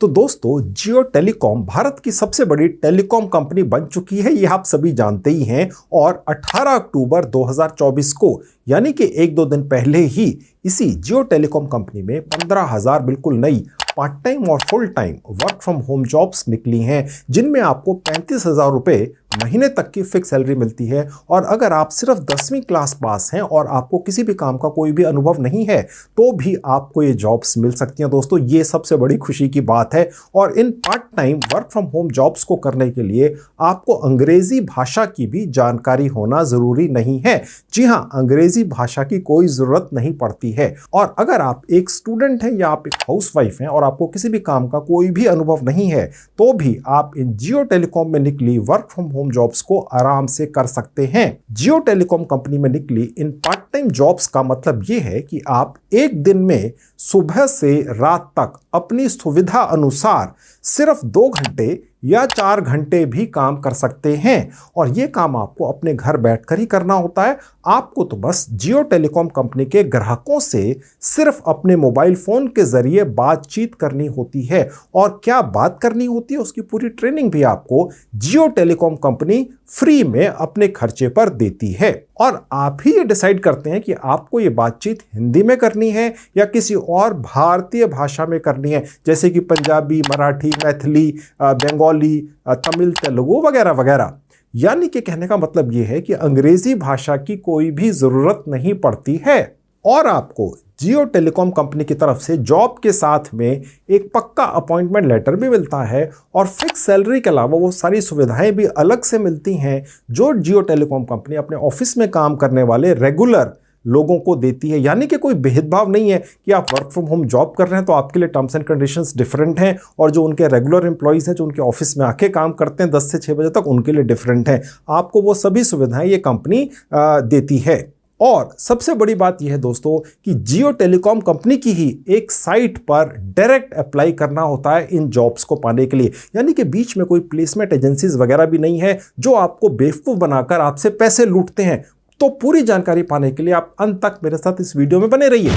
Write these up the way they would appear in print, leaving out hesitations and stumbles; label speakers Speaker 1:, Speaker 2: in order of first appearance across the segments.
Speaker 1: तो दोस्तों, जियो टेलीकॉम भारत की सबसे बड़ी टेलीकॉम कंपनी बन चुकी है, ये आप सभी जानते ही हैं। और 18 अक्टूबर 2024 को यानी कि एक दो दिन पहले ही इसी जियो टेलीकॉम कंपनी में 15,000 बिल्कुल नई पार्ट टाइम और full time work from home jobs निकली हैं, जिनमें आपको 35,000 रुपये महीने तक की फिक्स सैलरी मिलती है। और अगर आप सिर्फ 10वीं क्लास पास हैं और आपको किसी भी काम का कोई भी अनुभव नहीं है तो भी आपको ये जॉब्स मिल सकती हैं। दोस्तों, ये सबसे बड़ी खुशी की बात है। और in part time work from home jobs को करने के लिए आपको अंग्रेजी भाषा की भी जानकारी होना ज़रूरी नहीं है। जी हाँ, अंग्रेजी भाषा की कोई ज़रूरत नहीं पड़ती है। और अगर आप एक स्टूडेंट हैं या आप एक हाउसवाइफ हैं और आपको किसी भी काम का कोई भी अनुभव नहीं है तो भी आप इन जियो टेलीकॉम में निकली वर्क फ्रॉम होम जॉब्स को आराम से कर सकते हैं। जियो टेलीकॉम कंपनी में निकली इन पार्ट टाइम जॉब्स का मतलब यह है कि आप एक दिन में सुबह से रात तक अपनी सुविधा अनुसार सिर्फ 2 घंटे या 4 घंटे भी काम कर सकते हैं। और ये काम आपको अपने घर बैठकर ही करना होता है। आपको तो बस जियो टेलीकॉम कंपनी के ग्राहकों से सिर्फ अपने मोबाइल फोन के जरिए बातचीत करनी होती है। और क्या बात करनी होती है उसकी पूरी ट्रेनिंग भी आपको जियो टेलीकॉम कंपनी फ्री में अपने खर्चे पर देती है। और आप ही ये डिसाइड करते हैं कि आपको ये बातचीत हिंदी में करनी है या किसी और भारतीय भाषा में करनी है, जैसे कि पंजाबी, मराठी, मैथिली, बंगाली, तमिल, तेलुगु वगैरह वगैरह। यानी कि कहने का मतलब ये है कि अंग्रेजी भाषा की कोई भी ज़रूरत नहीं पड़ती है। और आपको जियो टेलीकॉम कंपनी की तरफ से जॉब के साथ में एक पक्का अपॉइंटमेंट लेटर भी मिलता है। और फिक्स सैलरी के अलावा वो सारी सुविधाएं भी अलग से मिलती हैं जो जियो टेलीकॉम कंपनी अपने ऑफिस में काम करने वाले रेगुलर लोगों को देती है। यानी कि कोई भेदभाव नहीं है कि आप वर्क फ्रॉम होम जॉब कर रहे हैं तो आपके लिए टर्म्स एंड कंडीशंस डिफरेंट हैं, और जो उनके रेगुलर एम्प्लॉयज़ हैं जो उनके ऑफिस में आके काम करते हैं 10 से 6 बजे तक, उनके लिए डिफरेंट हैं। आपको वो सभी सुविधाएं ये कंपनी देती है। और सबसे बड़ी बात यह है दोस्तों कि जियो टेलीकॉम कंपनी की ही एक साइट पर डायरेक्ट अप्लाई करना होता है इन जॉब्स को पाने के लिए। यानी कि बीच में कोई प्लेसमेंट एजेंसीज वगैरह भी नहीं है जो आपको बेवकूफ़ बनाकर आपसे पैसे लूटते हैं। तो पूरी जानकारी पाने के लिए आप अंत तक मेरे साथ इस वीडियो में बने रहिए।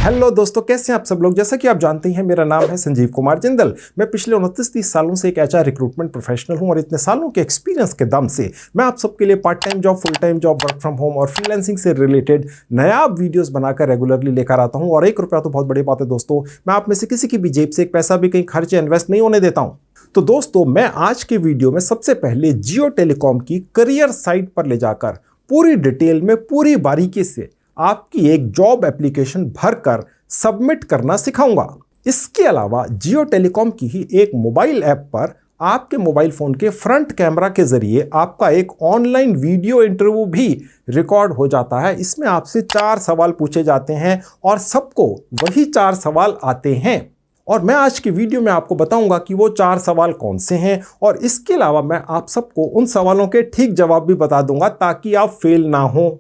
Speaker 1: हेलो दोस्तों, कैसे हैं आप सब लोग। जैसा कि आप जानते हैं मेरा नाम है संजीव कुमार जिंदल। मैं पिछले 29-30 सालों से एक एचआर रिक्रूटमेंट प्रोफेशनल हूं और इतने सालों के एक्सपीरियंस के दम से मैं आप सबके लिए part time job, full time job, work from home और फ्रीलांसिंग से रिलेटेड नया वीडियोस बनाकर रेगुलरली लेकर आता हूं। और 1 रुपया तो बहुत बड़ी बात है दोस्तों, मैं आप में से किसी की भी जेब से एक पैसा भी कहीं खर्च या इन्वेस्ट नहीं होने देता हूं। तो दोस्तों, मैं आज के वीडियो में सबसे पहले जियो टेलीकॉम की करियर साइट पर ले जाकर पूरी डिटेल में, पूरी बारीकी से आपकी एक जॉब एप्लीकेशन भरकर सबमिट करना सिखाऊंगा। इसके अलावा जियो टेलीकॉम की ही एक मोबाइल ऐप पर आपके मोबाइल फोन के फ्रंट कैमरा के जरिए आपका एक ऑनलाइन वीडियो इंटरव्यू भी रिकॉर्ड हो जाता है। इसमें आपसे 4 सवाल पूछे जाते हैं और सबको वही 4 सवाल आते हैं। और मैं आज की वीडियो में आपको बताऊंगा कि वो 4 सवाल कौन से हैं। और इसके अलावा मैं आप सबको उन सवालों के ठीक जवाब भी बता दूंगा ताकि आप फेल ना हो।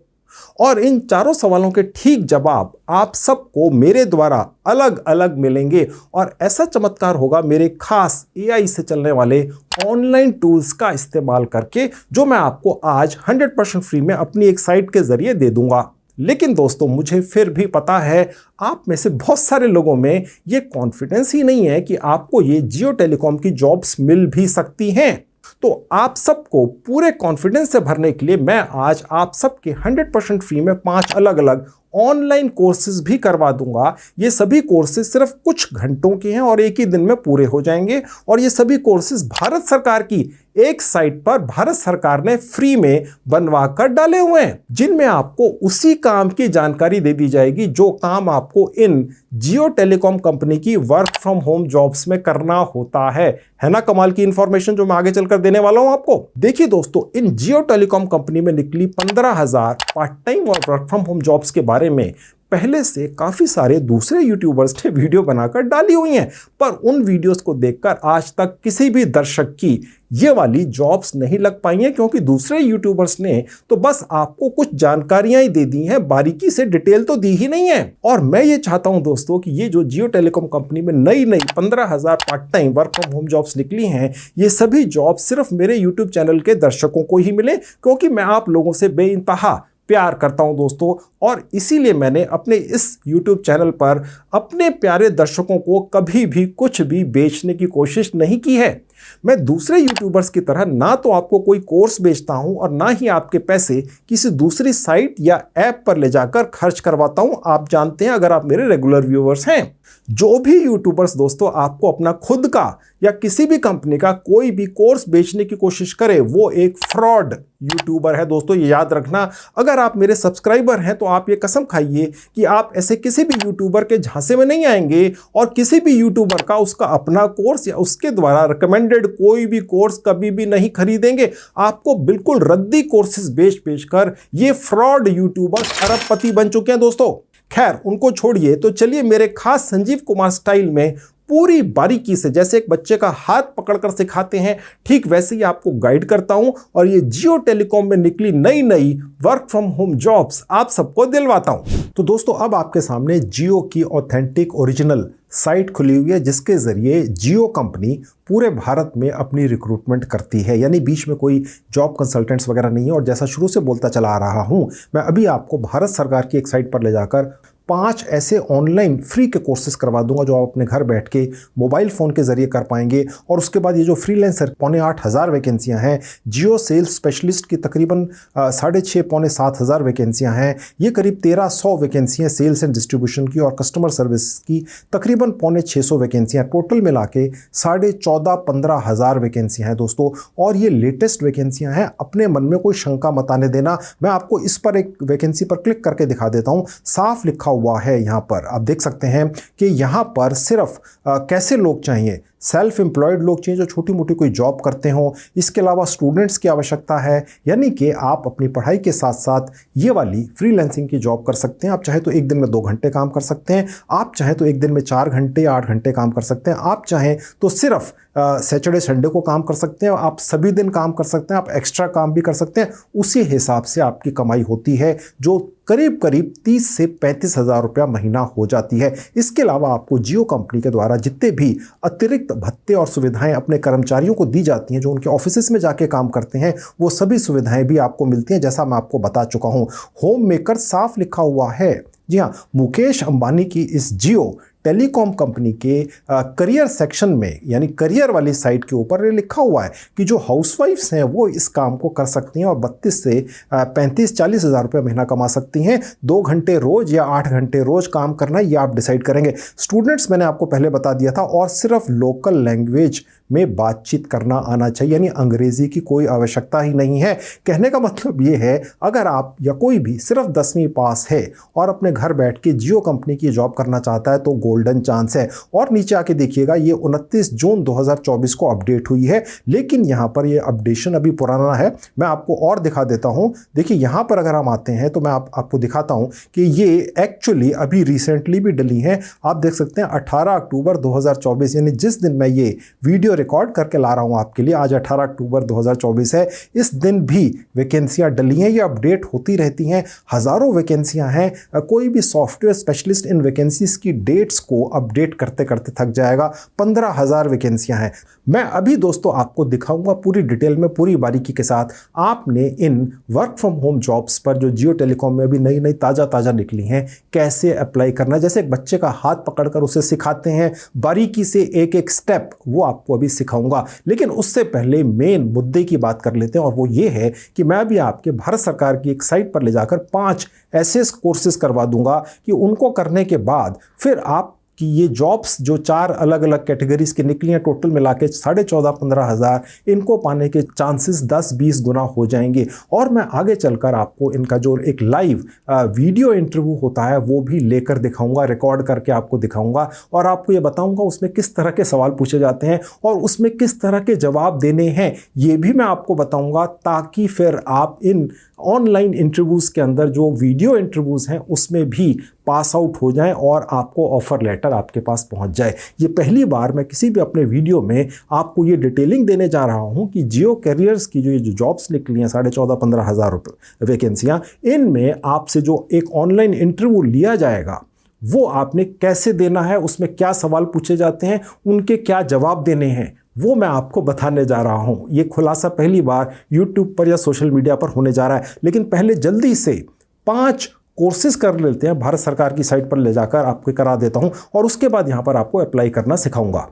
Speaker 1: और इन 4 सवालों के ठीक जवाब आप सबको मेरे द्वारा अलग अलग मिलेंगे। और ऐसा चमत्कार होगा मेरे खास एआई से चलने वाले ऑनलाइन टूल्स का इस्तेमाल करके, जो मैं आपको आज 100% फ्री में अपनी एक साइट के जरिए दे दूंगा। लेकिन दोस्तों, मुझे फिर भी पता है आप में से बहुत सारे लोगों में ये कॉन्फिडेंस ही नहीं है कि आपको ये जियो टेलीकॉम की जॉब्स मिल भी सकती हैं। तो आप सबको पूरे कॉन्फिडेंस से भरने के लिए मैं आज आप सबके 100% फ्री में 5 अलग अलग ऑनलाइन कोर्सेज भी करवा दूंगा। ये सभी कोर्सेज सिर्फ कुछ घंटों के हैं और एक ही दिन में पूरे हो जाएंगे। और ये सभी कोर्सेज भारत सरकार की एक साइट पर भारत सरकार ने फ्री में बनवा कर डाले हुए हैं, जिनमें आपको उसी काम की जानकारी दे दी जाएगी जो काम आपको इन जियो टेलीकॉम कंपनी की वर्क फ्रॉम होम जॉब्स में करना होता है ना। कमाल की इंफॉर्मेशन जो मैं आगे चलकर देने वाला हूं आपको। देखिए दोस्तों, इन जियो टेलीकॉम कंपनी में निकली 15,000 पार्ट टाइम और वर्क फ्रॉम होम जॉब्स के बारे में पहले से काफ़ी सारे दूसरे यूट्यूबर्स ने वीडियो बनाकर डाली हुई हैं, पर उन वीडियोस को देखकर आज तक किसी भी दर्शक की ये वाली जॉब्स नहीं लग पाई हैं, क्योंकि दूसरे यूट्यूबर्स ने तो बस आपको कुछ जानकारियां ही दे दी हैं, बारीकी से डिटेल तो दी ही नहीं है। और मैं ये चाहता हूं दोस्तों कि ये जो जियो टेलीकॉम कंपनी में नई 15,000 part time work from home jobs निकली हैं, ये सभी जॉब्स सिर्फ मेरे यूट्यूब चैनल के दर्शकों को ही मिले, क्योंकि मैं आप लोगों से बेइंतहा प्यार करता हूं दोस्तों, और इसीलिए मैंने अपने इस YouTube चैनल पर अपने प्यारे दर्शकों को कभी भी कुछ भी बेचने की कोशिश नहीं की है। मैं दूसरे यूट्यूबर्स की तरह ना तो आपको कोई कोर्स बेचता हूं और ना ही आपके पैसे किसी दूसरी साइट या ऐप पर ले जाकर खर्च करवाता हूं। आप जानते हैं अगर आप मेरे रेगुलर व्यूअर्स हैं। जो भी यूट्यूबर्स दोस्तों आपको अपना खुद का या किसी भी कंपनी का कोई भी कोर्स बेचने की कोशिश करे वो एक फ्रॉड यूट्यूबर है दोस्तों, ये याद रखना। अगर आप मेरे सब्सक्राइबर हैं तो आप ये कसम खाइए कि आप ऐसे किसी भी यूट्यूबर के झांसे में नहीं आएंगे और किसी भी यूट्यूबर का उसका अपना कोर्स या उसके द्वारा रिकमेंडेड कोई भी कोर्स कभी भी नहीं खरीदेंगे। आपको बिल्कुल रद्दी कोर्सेज बेच कर ये फ्रॉड यूट्यूबर अरबपति बन चुके हैं दोस्तों। खैर उनको छोड़िए, तो चलिए मेरे खास संजीव कुमार स्टाइल में पूरी बारीकी से, जैसे एक बच्चे का हाथ पकड़कर सिखाते हैं ठीक वैसे ही आपको गाइड करता हूं और ये जियो टेलीकॉम में निकली नई नई वर्क फ्रॉम होम जॉब्स आप सबको दिलवाता हूं। तो दोस्तों अब आपके सामने जियो की ऑथेंटिक ओरिजिनल साइट खुली हुई है जिसके जरिए जियो कंपनी पूरे भारत में अपनी रिक्रूटमेंट करती है, यानी बीच में कोई जॉब कंसल्टेंट्स वगैरह नहीं है। और जैसा शुरू से बोलता चला आ रहा हूं, मैं अभी आपको भारत सरकार की एक साइट पर ले जाकर 5 ऐसे ऑनलाइन फ्री के कोर्सेज करवा दूंगा जो आप अपने घर बैठ के मोबाइल फ़ोन के ज़रिए कर पाएंगे। और उसके बाद ये जो फ्रीलांसर 6,500 वैकेंसियां हैं, जियो सेल्स स्पेशलिस्ट की तकरीबन 6,500-7,500 वैकेंसियां हैं, ये करीब 1,300 वैकेंसियां सेल्स एंड डिस्ट्रीब्यूशन की और कस्टमर सर्विस की तकरीबन 650 वैकेंसियां, टोटल मिला के 14,500-15,000 वैकेंसियां हैं दोस्तों। और ये लेटेस्ट वैकेंसियां हैं, अपने मन में कोई शंका मत आने देना। मैं आपको इस पर एक वैकेंसी पर क्लिक करके दिखा देता हूँ, साफ लिखा हुआ है यहाँ पर, आप देख सकते हैं कि यहाँ पर सिर्फ कैसे लोग चाहिए, सेल्फ एम्प्लॉयड लोग चाहिए जो छोटी मोटी कोई जॉब करते हों। इसके अलावा स्टूडेंट्स की आवश्यकता है, यानी कि आप अपनी पढ़ाई के साथ साथ ये वाली फ्रीलांसिंग की जॉब कर सकते हैं। आप चाहे तो एक दिन में 2 घंटे काम कर सकते हैं, आप चाहे तो एक दिन में 4 घंटे या 8 घंटे काम कर सकते हैं, आप चाहें तो सिर्फ सैटरडे संडे को काम कर सकते हैं, आप सभी दिन काम कर सकते हैं, आप एक्स्ट्रा काम भी कर सकते हैं। उसी हिसाब से आपकी कमाई होती है जो करीब करीब 30 से 35 हज़ार रुपया महीना हो जाती है। इसके अलावा आपको जियो कंपनी के द्वारा जितने भी अतिरिक्त भत्ते और सुविधाएं अपने कर्मचारियों को दी जाती हैं जो उनके ऑफिस में जाके काम करते हैं, वो सभी सुविधाएं भी आपको मिलती हैं, जैसा मैं आपको बता चुका हूं। होम मेकर साफ लिखा हुआ है। जी हाँ, मुकेश अंबानी की इस जियो टेलीकॉम कंपनी के करियर सेक्शन में, यानी करियर वाली साइट के ऊपर लिखा हुआ है कि जो हाउसवाइफ्स हैं वो इस काम को कर सकती हैं और 32 से 35-40 हज़ार रुपये महीना कमा सकती हैं। 2 घंटे रोज या 8 घंटे रोज काम करना ये आप डिसाइड करेंगे। स्टूडेंट्स मैंने आपको पहले बता दिया था, और सिर्फ लोकल लैंग्वेज में बातचीत करना आना चाहिए, यानी अंग्रेजी की कोई आवश्यकता ही नहीं है। कहने का मतलब ये है, अगर आप या कोई भी सिर्फ 10वीं पास है और अपने घर बैठ के जियो कंपनी की जॉब करना चाहता है तो गोल्डन चांस है। और नीचे आके देखिएगा, ये 29 जून 2024 को अपडेट हुई है, लेकिन यहाँ पर ये अपडेशन अभी पुराना है। मैं आपको और दिखा देता हूँ। देखिए यहाँ पर अगर हम आते हैं तो मैं आपको दिखाता हूँ कि ये एक्चुअली अभी रिसेंटली भी डली है। आप देख सकते हैं 18 अक्टूबर 2024, यानी जिस दिन मैं ये वीडियो रिकॉर्ड करके ला रहा हूं आपके लिए, आज 18 अक्टूबर 2024 है, इस दिन भी वैकेंसियां डली हैं। ये अपडेट होती रहती हैं, हज़ारों वैकेंसियां हैं। कोई भी सॉफ्टवेयर स्पेशलिस्ट इन वैकेंसीज की डेट्स को अपडेट करते करते थक जाएगा। 15,000 वैकेंसियां हैं। मैं अभी दोस्तों आपको दिखाऊंगा पूरी डिटेल में, पूरी बारीकी के साथ। आपने in work from home jobs पर जो जियो टेलीकॉम में अभी नई नई ताज़ा निकली हैं, कैसे अप्लाई करना है, जैसे एक बच्चे का हाथ पकड़कर उसे सिखाते हैं बारीकी से एक एक स्टेप, वो आपको अभी सिखाऊंगा। लेकिन उससे पहले मेन मुद्दे की बात कर लेते हैं, और वो ये है कि मैं भी आपके भारत सरकार की एक साइट पर ले जाकर 5 ऐसे कोर्सेज करवा दूंगा कि उनको करने के बाद फिर आप कि ये जॉब्स जो 4 अलग अलग कैटेगरीज की निकली हैं, टोटल मिला के 14,500-15 हज़ार, इनको पाने के चांसेस 10-20 गुना हो जाएंगे। और मैं आगे चलकर आपको इनका जो एक लाइव वीडियो इंटरव्यू होता है वो भी लेकर दिखाऊंगा, रिकॉर्ड करके आपको दिखाऊंगा, और आपको ये बताऊंगा उसमें किस तरह के सवाल पूछे जाते हैं और उसमें किस तरह के जवाब देने हैं, ये भी मैं आपको बताऊंगा, ताकि फिर आप इन ऑनलाइन इंटरव्यूज़ के अंदर जो वीडियो इंटरव्यूज़ हैं उसमें भी पास आउट हो जाएं और आपको ऑफ़र लेटर आपके पास पहुंच जाए। ये पहली बार मैं किसी भी अपने वीडियो में आपको ये डिटेलिंग देने जा रहा हूं कि जियो कैरियर्स की जो जॉब्स निकली हैं 14,500-15 हज़ार रुपये वैकेंसियाँ, इनमें आपसे जो एक ऑनलाइन इंटरव्यू लिया जाएगा वो आपने कैसे देना है, उसमें क्या सवाल पूछे जाते हैं, उनके क्या जवाब देने हैं, वो मैं आपको बताने जा रहा हूं। ये खुलासा पहली बार YouTube पर या सोशल मीडिया पर होने जा रहा है। लेकिन पहले जल्दी से 5 कोर्सेज कर लेते हैं, भारत सरकार की साइट पर ले जाकर आपको करा देता हूं और उसके बाद यहां पर आपको अप्लाई करना सिखाऊंगा।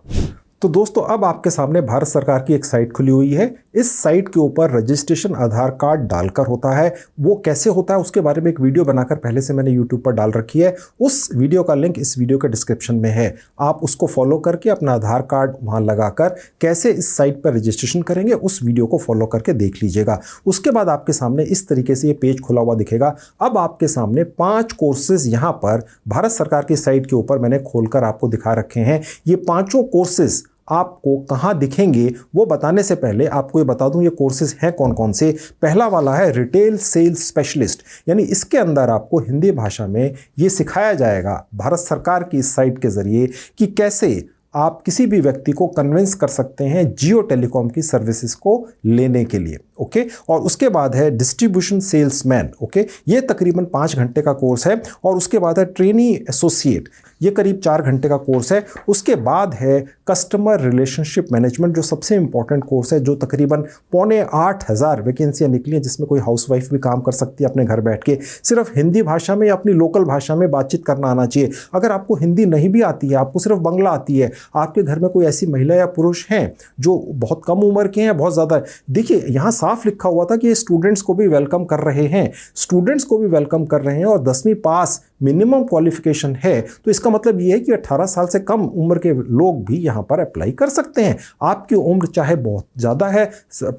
Speaker 1: तो दोस्तों अब आपके सामने भारत सरकार की एक साइट खुली हुई है। इस साइट के ऊपर रजिस्ट्रेशन आधार कार्ड डालकर होता है। वो कैसे होता है उसके बारे में एक वीडियो बनाकर पहले से मैंने यूट्यूब पर डाल रखी है। उस वीडियो का लिंक इस वीडियो के डिस्क्रिप्शन में है। आप उसको फॉलो करके अपना आधार कार्ड वहां लगाकर कैसे इस साइट पर रजिस्ट्रेशन करेंगे उस वीडियो को फॉलो करके देख लीजिएगा। उसके बाद आपके सामने इस तरीके से ये पेज खुला हुआ दिखेगा। अब आपके सामने 5 कोर्सेज यहाँ पर भारत सरकार की साइट के ऊपर मैंने खोलकर आपको दिखा रखे हैं। ये 5 कोर्सेज आपको कहाँ दिखेंगे वो बताने से पहले आपको ये बता दूं ये कोर्सेज हैं कौन कौन से। पहला वाला है रिटेल सेल्स स्पेशलिस्ट, यानी इसके अंदर आपको हिंदी भाषा में ये सिखाया जाएगा भारत सरकार की इस साइट के ज़रिए कि कैसे आप किसी भी व्यक्ति को कन्विंस कर सकते हैं जियो टेलीकॉम की सर्विसेज को लेने के लिए। ओके, और उसके बाद है डिस्ट्रीब्यूशन सेल्समैन। ओके, ये तकरीबन 5 घंटे का कोर्स है। और उसके बाद है ट्रेनी एसोसिएट, ये करीब 4 घंटे का कोर्स है। उसके बाद है कस्टमर रिलेशनशिप मैनेजमेंट, जो सबसे इंपॉर्टेंट कोर्स है, जो तकरीबन 7,500 वैकेंसियाँ निकली हैं, जिसमें कोई हाउसवाइफ भी काम कर सकती है अपने घर बैठ के। सिर्फ हिंदी भाषा में या अपनी लोकल भाषा में बातचीत करना आना चाहिए। अगर आपको हिंदी नहीं भी आती है, आपको सिर्फ बांग्ला आती है, आपके घर में कोई ऐसी महिला या पुरुष हैं जो बहुत कम उम्र के हैं, बहुत ज़्यादा, देखिए यहाँ साफ लिखा हुआ था कि ये स्टूडेंट्स को भी वेलकम कर रहे हैं, स्टूडेंट्स को भी वेलकम कर रहे हैं और 10वीं पास मिनिमम क्वालिफिकेशन है। तो इसका मतलब ये है कि 18 साल से कम उम्र के लोग भी यहाँ पर अप्लाई कर सकते हैं। आपकी उम्र चाहे बहुत ज़्यादा है,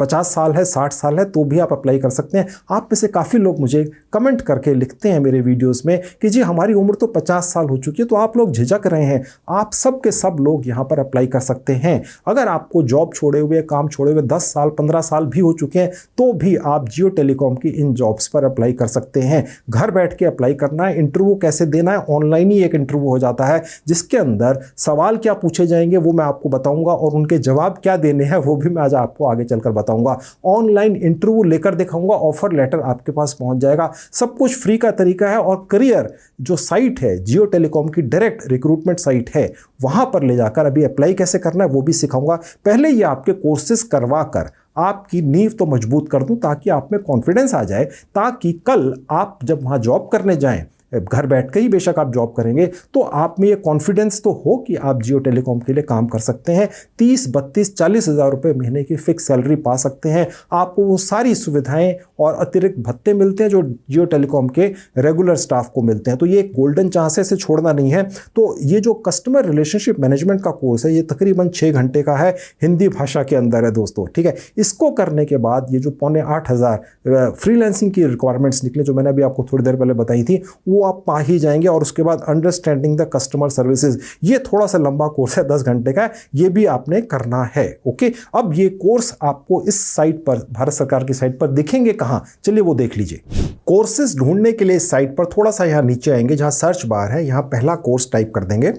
Speaker 1: 50 साल है, 60 साल है, तो भी आप अप्लाई कर सकते हैं। आप में से काफ़ी लोग मुझे कमेंट करके लिखते हैं मेरे वीडियोस में कि जी हमारी उम्र तो 50 साल हो चुकी है, तो आप लोग झिझक रहे हैं। आप सब के सब लोग यहाँ पर अप्लाई कर सकते हैं। अगर आपको जॉब छोड़े हुए, काम छोड़े हुए 10 साल 15 साल भी हो चुके हैं, तो भी आप जियो टेलीकॉम की इन जॉब्स पर अप्लाई कर सकते हैं। घर बैठ के अप्लाई करना है। इंटरव्यू कैसे देना है, ऑनलाइन ही एक इंटरव्यू हो जाता है, जिसके अंदर सवाल क्या पूछे जाएंगे वो मैं आपको बताऊंगा और उनके जवाब क्या देने हैं वो भी मैं आज आपको आगे चलकर बताऊंगा। ऑनलाइन इंटरव्यू लेकर दिखाऊंगा, ऑफर लेटर आपके पास पहुंच जाएगा। सब कुछ फ्री का तरीका है। और करियर जो साइट है जियो टेलीकॉम की, डायरेक्ट रिक्रूटमेंट साइट है, वहां पर ले जाकर अभी अप्लाई कैसे करना है वो भी सिखाऊंगा। पहले ये आपके कोर्सेज करवा कर आपकी नींव तो मजबूत कर दूं, ताकि आप में कॉन्फिडेंस आ जाए, ताकि कल आप जब वहां जॉब करने जाएं, घर बैठ के ही बेशक आप जॉब करेंगे, तो आप में ये कॉन्फिडेंस तो हो कि आप जियो टेलीकॉम के लिए काम कर सकते हैं। 30, 32, 40 हज़ार रुपये महीने की फिक्स सैलरी पा सकते हैं। आपको वो सारी सुविधाएं और अतिरिक्त भत्ते मिलते हैं जो जियो टेलीकॉम के रेगुलर स्टाफ को मिलते हैं। तो ये एक गोल्डन चांस है, इसे छोड़ना नहीं है। तो ये जो कस्टमर रिलेशनशिप मैनेजमेंट का कोर्स है, ये तकरीबन 6 घंटे का है, हिंदी भाषा के अंदर है दोस्तों। ठीक है, इसको करने के बाद ये जो 7,500 फ्रीलांसिंग की रिक्वायरमेंट्स निकले, जो मैंने अभी आपको थोड़ी देर पहले बताई थी, वो आप पा ही जाएंगे। और उसके बाद अंडरस्टैंडिंग द कस्टमर सर्विसेज, ये थोड़ा सा लंबा कोर्स है, 10 घंटे का है, ये भी आपने करना है। ओके, अब ये कोर्स आपको इस साइट पर, भारत सरकार की साइट पर दिखेंगे कहाँ, चलिए वो देख लीजिए। कोर्सेज ढूंढने के लिए इस साइट पर थोड़ा सा यहाँ नीचे आएंगे, जहाँ सर्च बार है, यहाँ पहला कोर्स टाइप कर देंगे,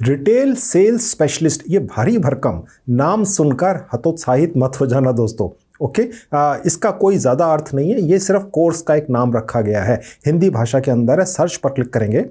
Speaker 1: रिटेल सेल्स स्पेशलिस्ट। ये भारी भरकम नाम सुनकर हतोत्साहित मत हो जाना दोस्तों। ओके, इसका कोई ज़्यादा अर्थ नहीं है, ये सिर्फ कोर्स का एक नाम रखा गया है, हिंदी भाषा के अंदर है। सर्च पर क्लिक करेंगे,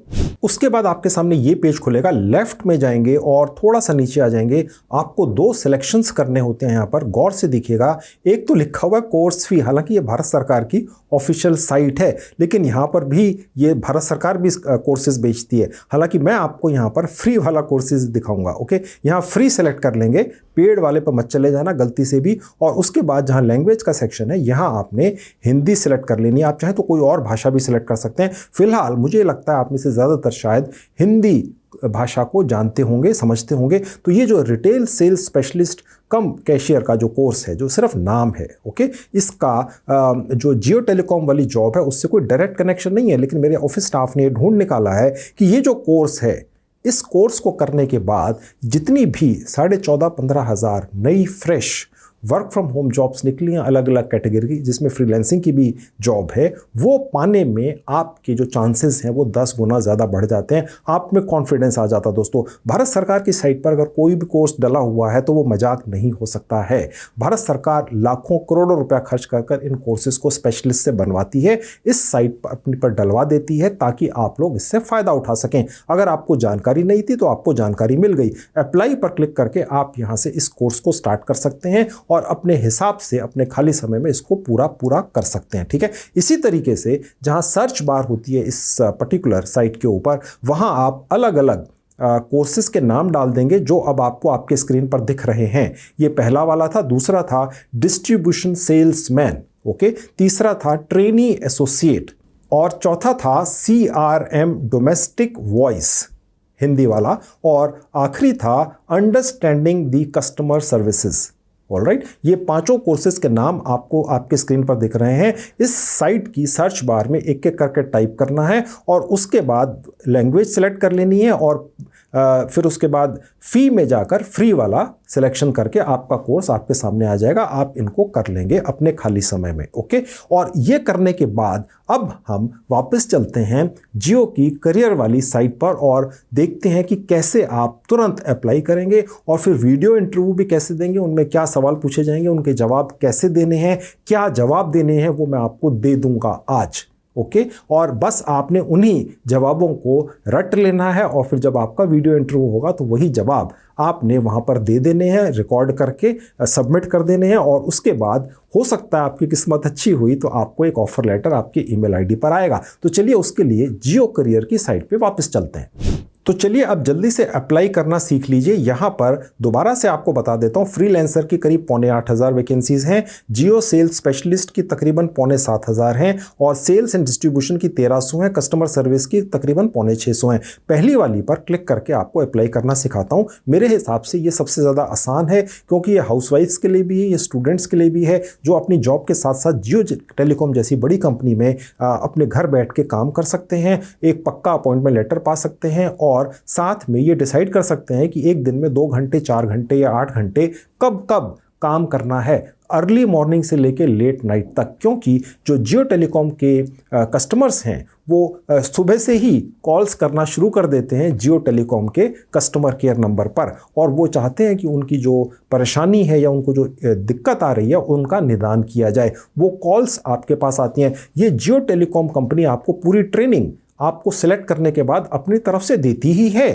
Speaker 1: उसके बाद आपके सामने ये पेज खुलेगा। लेफ्ट में जाएंगे और थोड़ा सा नीचे आ जाएंगे। आपको 2 सिलेक्शंस करने होते हैं यहाँ पर, गौर से देखिएगा। एक तो लिखा हुआ है कोर्स फी, हालांकि ये भारत सरकार की ऑफिशियल साइट है, लेकिन यहाँ पर भी ये भारत सरकार भी कोर्सेज बेचती है। हालांकि मैं आपको यहाँ पर फ्री वाला कोर्सेज दिखाऊंगा। ओके, यहाँ फ्री सेलेक्ट कर लेंगे, पेड वाले पर मत चले जाना गलती से भी। और उसके बाद जहाँ लैंग्वेज का सेक्शन है, यहाँ आपने हिंदी सेलेक्ट कर लेनी है। आप चाहें तो कोई और भाषा भी सिलेक्ट कर सकते हैं। फिलहाल मुझे लगता है आप में से ज़्यादातर शायद हिंदी भाषा को जानते होंगे, समझते होंगे। तो ये जो रिटेल सेल्स स्पेशलिस्ट कम कैशियर का जो कोर्स है, जो सिर्फ नाम है, ओके, इसका जो जियो टेलीकॉम वाली जॉब है उससे कोई डायरेक्ट कनेक्शन नहीं है, लेकिन मेरे ऑफिस स्टाफ ने ढूंढ निकाला है कि ये जो कोर्स है, इस कोर्स को करने के बाद जितनी भी 14,500-15 हज़ार नई fresh work from home jobs निकली हैं अलग अलग कैटेगरी की, जिसमें फ्रीलांसिंग की भी जॉब है, वो पाने में आपके जो चांसेस हैं वो 10 गुना ज़्यादा बढ़ जाते हैं। आप में कॉन्फिडेंस आ जाता दोस्तों। भारत सरकार की साइट पर अगर कोई भी कोर्स डला हुआ है तो वो मजाक नहीं हो सकता है। भारत सरकार लाखों करोड़ों रुपया खर्च कर इन कोर्सेज को स्पेशलिस्ट से बनवाती है, इस साइट पर अपनी पर डलवा देती है, ताकि आप लोग इससे फ़ायदा उठा सकें। अगर आपको जानकारी नहीं थी तो आपको जानकारी मिल गई। अप्लाई पर क्लिक करके आप यहाँ से इस कोर्स को स्टार्ट कर सकते हैं और अपने हिसाब से अपने खाली समय में इसको पूरा कर सकते हैं। ठीक है, इसी तरीके से जहां सर्च बार होती है इस पर्टिकुलर साइट के ऊपर, वहां आप अलग अलग कोर्सेज के नाम डाल देंगे जो अब आपको आपके स्क्रीन पर दिख रहे हैं। ये पहला वाला था, दूसरा था डिस्ट्रीब्यूशन सेल्समैन, ओके, तीसरा था ट्रेनी एसोसिएट, और चौथा था CRM डोमेस्टिक वॉइस, हिंदी वाला, और आखिरी था understanding the customer services. Alright, ये पांचों कोर्सेज के नाम आपको आपके स्क्रीन पर दिख रहे हैं। इस साइट की सर्च बार में एक एक करके टाइप करना है और उसके बाद लैंग्वेज सेलेक्ट कर लेनी है और फिर उसके बाद फी में जाकर फ्री वाला सिलेक्शन करके आपका कोर्स आपके सामने आ जाएगा। आप इनको कर लेंगे अपने खाली समय में, ओके। और ये करने के बाद अब हम वापस चलते हैं जियो की करियर वाली साइट पर और देखते हैं कि कैसे आप तुरंत अप्लाई करेंगे और फिर वीडियो इंटरव्यू भी कैसे देंगे, उनमें क्या सवाल पूछे जाएंगे, उनके जवाब कैसे देने हैं, क्या जवाब देने हैं वो मैं आपको दे दूंगा आज, ओके। और बस आपने उन्हीं जवाबों को रट लेना है और फिर जब आपका वीडियो इंटरव्यू होगा तो वही जवाब आपने वहां पर दे देने हैं, रिकॉर्ड करके सबमिट कर देने हैं। और उसके बाद हो सकता है आपकी किस्मत अच्छी हुई तो आपको एक ऑफर लेटर आपके ईमेल आईडी पर आएगा। तो चलिए उसके लिए जियो करियर की साइट पे वापस चलते हैं। तो चलिए अब जल्दी से अप्लाई करना सीख लीजिए। यहाँ पर दोबारा से आपको बता देता हूँ, फ्रीलांसर की करीब 8,500 वैकेंसीज हैं, जियो सेल्स स्पेशलिस्ट की तकरीबन 7,500 हैं और सेल्स एंड डिस्ट्रीब्यूशन की 1300 हैं, कस्टमर सर्विस की तकरीबन 650 हैं। पहली वाली पर क्लिक करके आपको अप्लाई करना सिखाता हूँ। मेरे हिसाब से ये सबसे ज़्यादा आसान है क्योंकि ये हाउसवाइफ्स के लिए भी है, ये स्टूडेंट्स के लिए भी है जो अपनी जॉब के साथ साथ जियो टेलीकॉम जैसी बड़ी कंपनी में अपने घर बैठ के काम कर सकते हैं, एक पक्का अपॉइंटमेंट लेटर पा सकते हैं और साथ में ये डिसाइड कर सकते हैं कि एक दिन में 2 घंटे 4 घंटे या 8 घंटे कब कब काम करना है, अर्ली मॉर्निंग से लेकर लेट नाइट तक। क्योंकि जो जियो टेलीकॉम के कस्टमर्स हैं वो सुबह से ही कॉल्स करना शुरू कर देते हैं जियो टेलीकॉम के कस्टमर केयर नंबर पर और वो चाहते हैं कि उनकी जो परेशानी है या उनको जो दिक्कत आ रही है उनका निदान किया जाए। वो कॉल्स आपके पास आती हैं। ये जियो टेलीकॉम कंपनी आपको पूरी ट्रेनिंग आपको सिलेक्ट करने के बाद अपनी तरफ से देती ही है,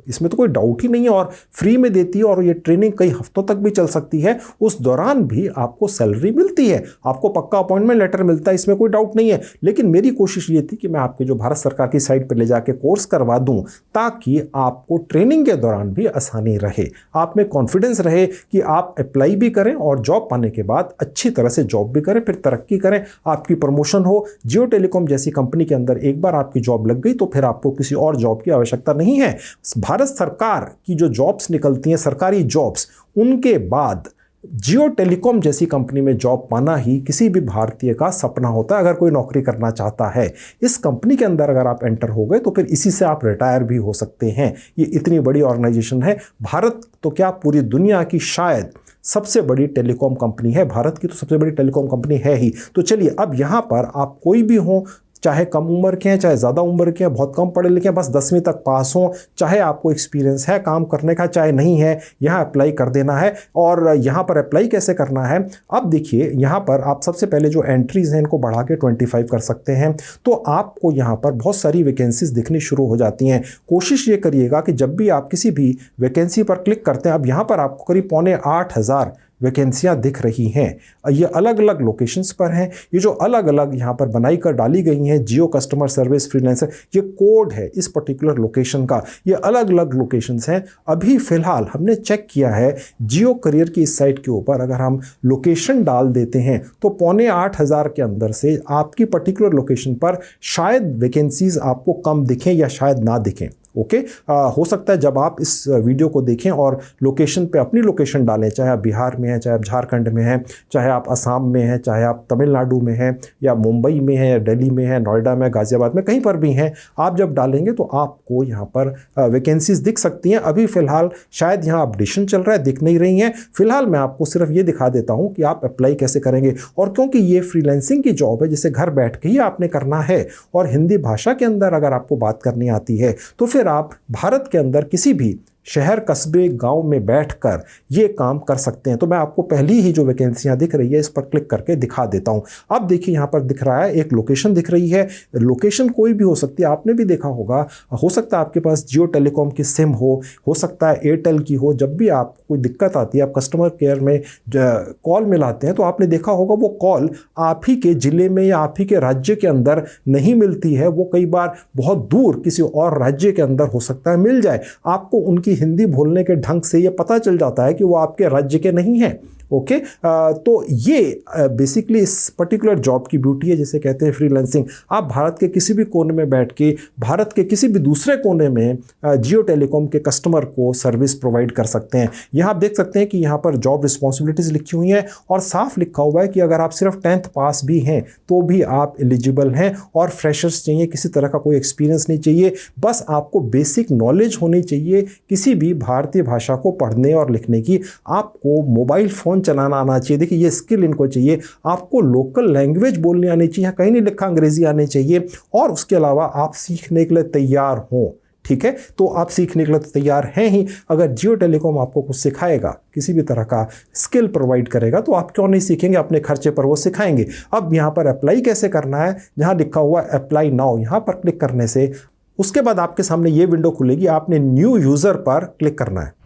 Speaker 1: इसमें तो कोई डाउट ही नहीं है, और फ्री में देती है और ये ट्रेनिंग कई हफ्तों तक भी चल सकती है। उस दौरान भी आपको सैलरी मिलती है, आपको पक्का अपॉइंटमेंट लेटर मिलता है, इसमें कोई डाउट नहीं है। लेकिन मेरी कोशिश ये थी कि मैं आपके जो भारत सरकार की साइट पर ले जाके कोर्स करवा दूं ताकि आपको ट्रेनिंग के दौरान भी आसानी रहे, आप में कॉन्फिडेंस रहे कि आप अप्लाई भी करें और जॉब पाने के बाद अच्छी तरह से जॉब भी करें, फिर तरक्की करें, आपकी प्रमोशन हो। जियो टेलीकॉम जैसी कंपनी के अंदर एक बार आपकी जॉब लग गई तो फिर आपको किसी और जॉब की आवश्यकता नहीं है। भारत सरकार की जो जॉब्स निकलती हैं, सरकारी जॉब्स, उनके बाद जियो टेलीकॉम जैसी कंपनी में जॉब पाना ही किसी भी भारतीय का सपना होता है अगर कोई नौकरी करना चाहता है। इस कंपनी के अंदर अगर आप एंटर हो गए तो फिर इसी से आप रिटायर भी हो सकते हैं। ये इतनी बड़ी ऑर्गेनाइजेशन है, भारत तो क्या पूरी दुनिया की शायद सबसे बड़ी टेलीकॉम कंपनी है, भारत की तो सबसे बड़ी टेलीकॉम कंपनी है ही। तो चलिए अब यहाँ पर आप कोई भी हो, चाहे कम उम्र के हैं चाहे ज़्यादा उम्र के हैं, बहुत कम पढ़े लिखे हैं, बस 10वीं तक पास हों, चाहे आपको एक्सपीरियंस है काम करने का चाहे नहीं है, यहाँ अप्लाई कर देना है। और यहाँ पर अप्लाई कैसे करना है, अब देखिए यहाँ पर आप सबसे पहले जो एंट्रीज़ हैं इनको बढ़ा के 25 कर सकते हैं। तो आपको यहाँ पर बहुत सारी वैकेंसीज दिखनी शुरू हो जाती हैं। कोशिश ये करिएगा कि जब भी आप किसी भी वैकेंसी पर क्लिक करते हैं, अब यहाँ पर आपको करीब 8,500 वैकेंसियाँ दिख रही हैं। ये अलग अलग लोकेशंस पर हैं। ये जो अलग अलग यहाँ पर बनाई कर डाली गई हैं, जियो कस्टमर सर्विस फ्रीलांसर, ये कोड है इस पर्टिकुलर लोकेशन का। ये अलग अलग लोकेशंस हैं। अभी फ़िलहाल हमने चेक किया है जियो करियर की इस साइट के ऊपर अगर हम लोकेशन डाल देते हैं तो 8,500 के अंदर से आपकी पर्टिकुलर लोकेशन पर शायद वैकेंसीज़ आपको कम दिखें या शायद ना दिखें, ओके। हो सकता है जब आप इस वीडियो को देखें और लोकेशन पे अपनी लोकेशन डालें, चाहे आप बिहार में हैं, चाहे आप झारखंड में हैं, चाहे आप असम में हैं, चाहे आप तमिलनाडु में हैं या मुंबई में हैं या दिल्ली में हैं, नोएडा में, गाज़ियाबाद में, कहीं पर भी हैं, आप जब डालेंगे तो आपको यहाँ पर वैकेंसीज दिख सकती हैं। अभी फ़िलहाल शायद यहाँ अपडेशन चल रहा है, दिख नहीं रही हैं। फ़िलहाल मैं आपको सिर्फ ये दिखा देता हूँ कि आप अप्लाई कैसे करेंगे। और क्योंकि ये फ्रीलांसिंग की जॉब है जिसे घर बैठ के ही आपने करना है और हिंदी भाषा के अंदर अगर आपको बात करनी आती है तो फिर आप भारत के अंदर किसी भी शहर कस्बे गांव में बैठकर ये काम कर सकते हैं। तो मैं आपको पहली ही जो वैकेंसियां दिख रही है इस पर क्लिक करके दिखा देता हूं। अब देखिए यहाँ पर दिख रहा है एक लोकेशन दिख रही है। लोकेशन कोई भी हो सकती है, आपने भी देखा होगा, हो सकता है आपके पास जियो टेलीकॉम की सिम हो सकता है एयरटेल की हो। जब भी आप कोई दिक्कत आती है, आप कस्टमर केयर में कॉल मिलाते हैं, तो आपने देखा होगा वो कॉल आप ही के ज़िले में या आप ही के राज्य के अंदर नहीं मिलती है, वो कई बार बहुत दूर किसी और राज्य के अंदर हो सकता है मिल जाए। आपको उनकी हिंदी बोलने के ढंग से ये पता चल जाता है कि वो आपके राज्य के नहीं हैं। ओके, तो ये बेसिकली इस पर्टिकुलर जॉब की ब्यूटी है जिसे कहते हैं फ्रीलांसिंग। आप भारत के किसी भी कोने में बैठ के भारत के किसी भी दूसरे कोने में जियो टेलीकॉम के कस्टमर को सर्विस प्रोवाइड कर सकते हैं। यहाँ आप देख सकते हैं कि यहाँ पर जॉब रिस्पॉन्सिबिलिटीज़ लिखी हुई हैं और साफ लिखा हुआ है कि अगर आप सिर्फ 10th पास भी हैं तो भी आप एलिजिबल हैं, और फ्रेशर्स चाहिए, किसी तरह का कोई एक्सपीरियंस नहीं चाहिए, बस आपको बेसिक नॉलेज होनी चाहिए किसी भी भारतीय भाषा को पढ़ने और लिखने की। आपको मोबाइल फ़ोन चलाना आना चाहिए। देखिए ये स्किल इनको चाहिए। आपको लोकल लैंग्वेज बोलनी आनी चाहिए, कहीं नहीं लिखा अंग्रेजी आनी चाहिए, और उसके अलावा आप सीखने के लिए तैयार हों। ठीक है, तो आप सीखने के लिए तो तैयार हैं ही। अगर जियो टेलीकॉम आपको कुछ सिखाएगा, किसी भी तरह का स्किल प्रोवाइड करेगा, तो आप क्यों नहीं सीखेंगे, अपने खर्चे पर वो सिखाएंगे। अब यहाँ पर अप्लाई कैसे करना है, जहाँ लिखा हुआ अप्लाई नाउ, यहाँ पर क्लिक करने से उसके बाद आपके सामने ये विंडो खुलेगी। आपने न्यू यूज़र पर क्लिक करना है।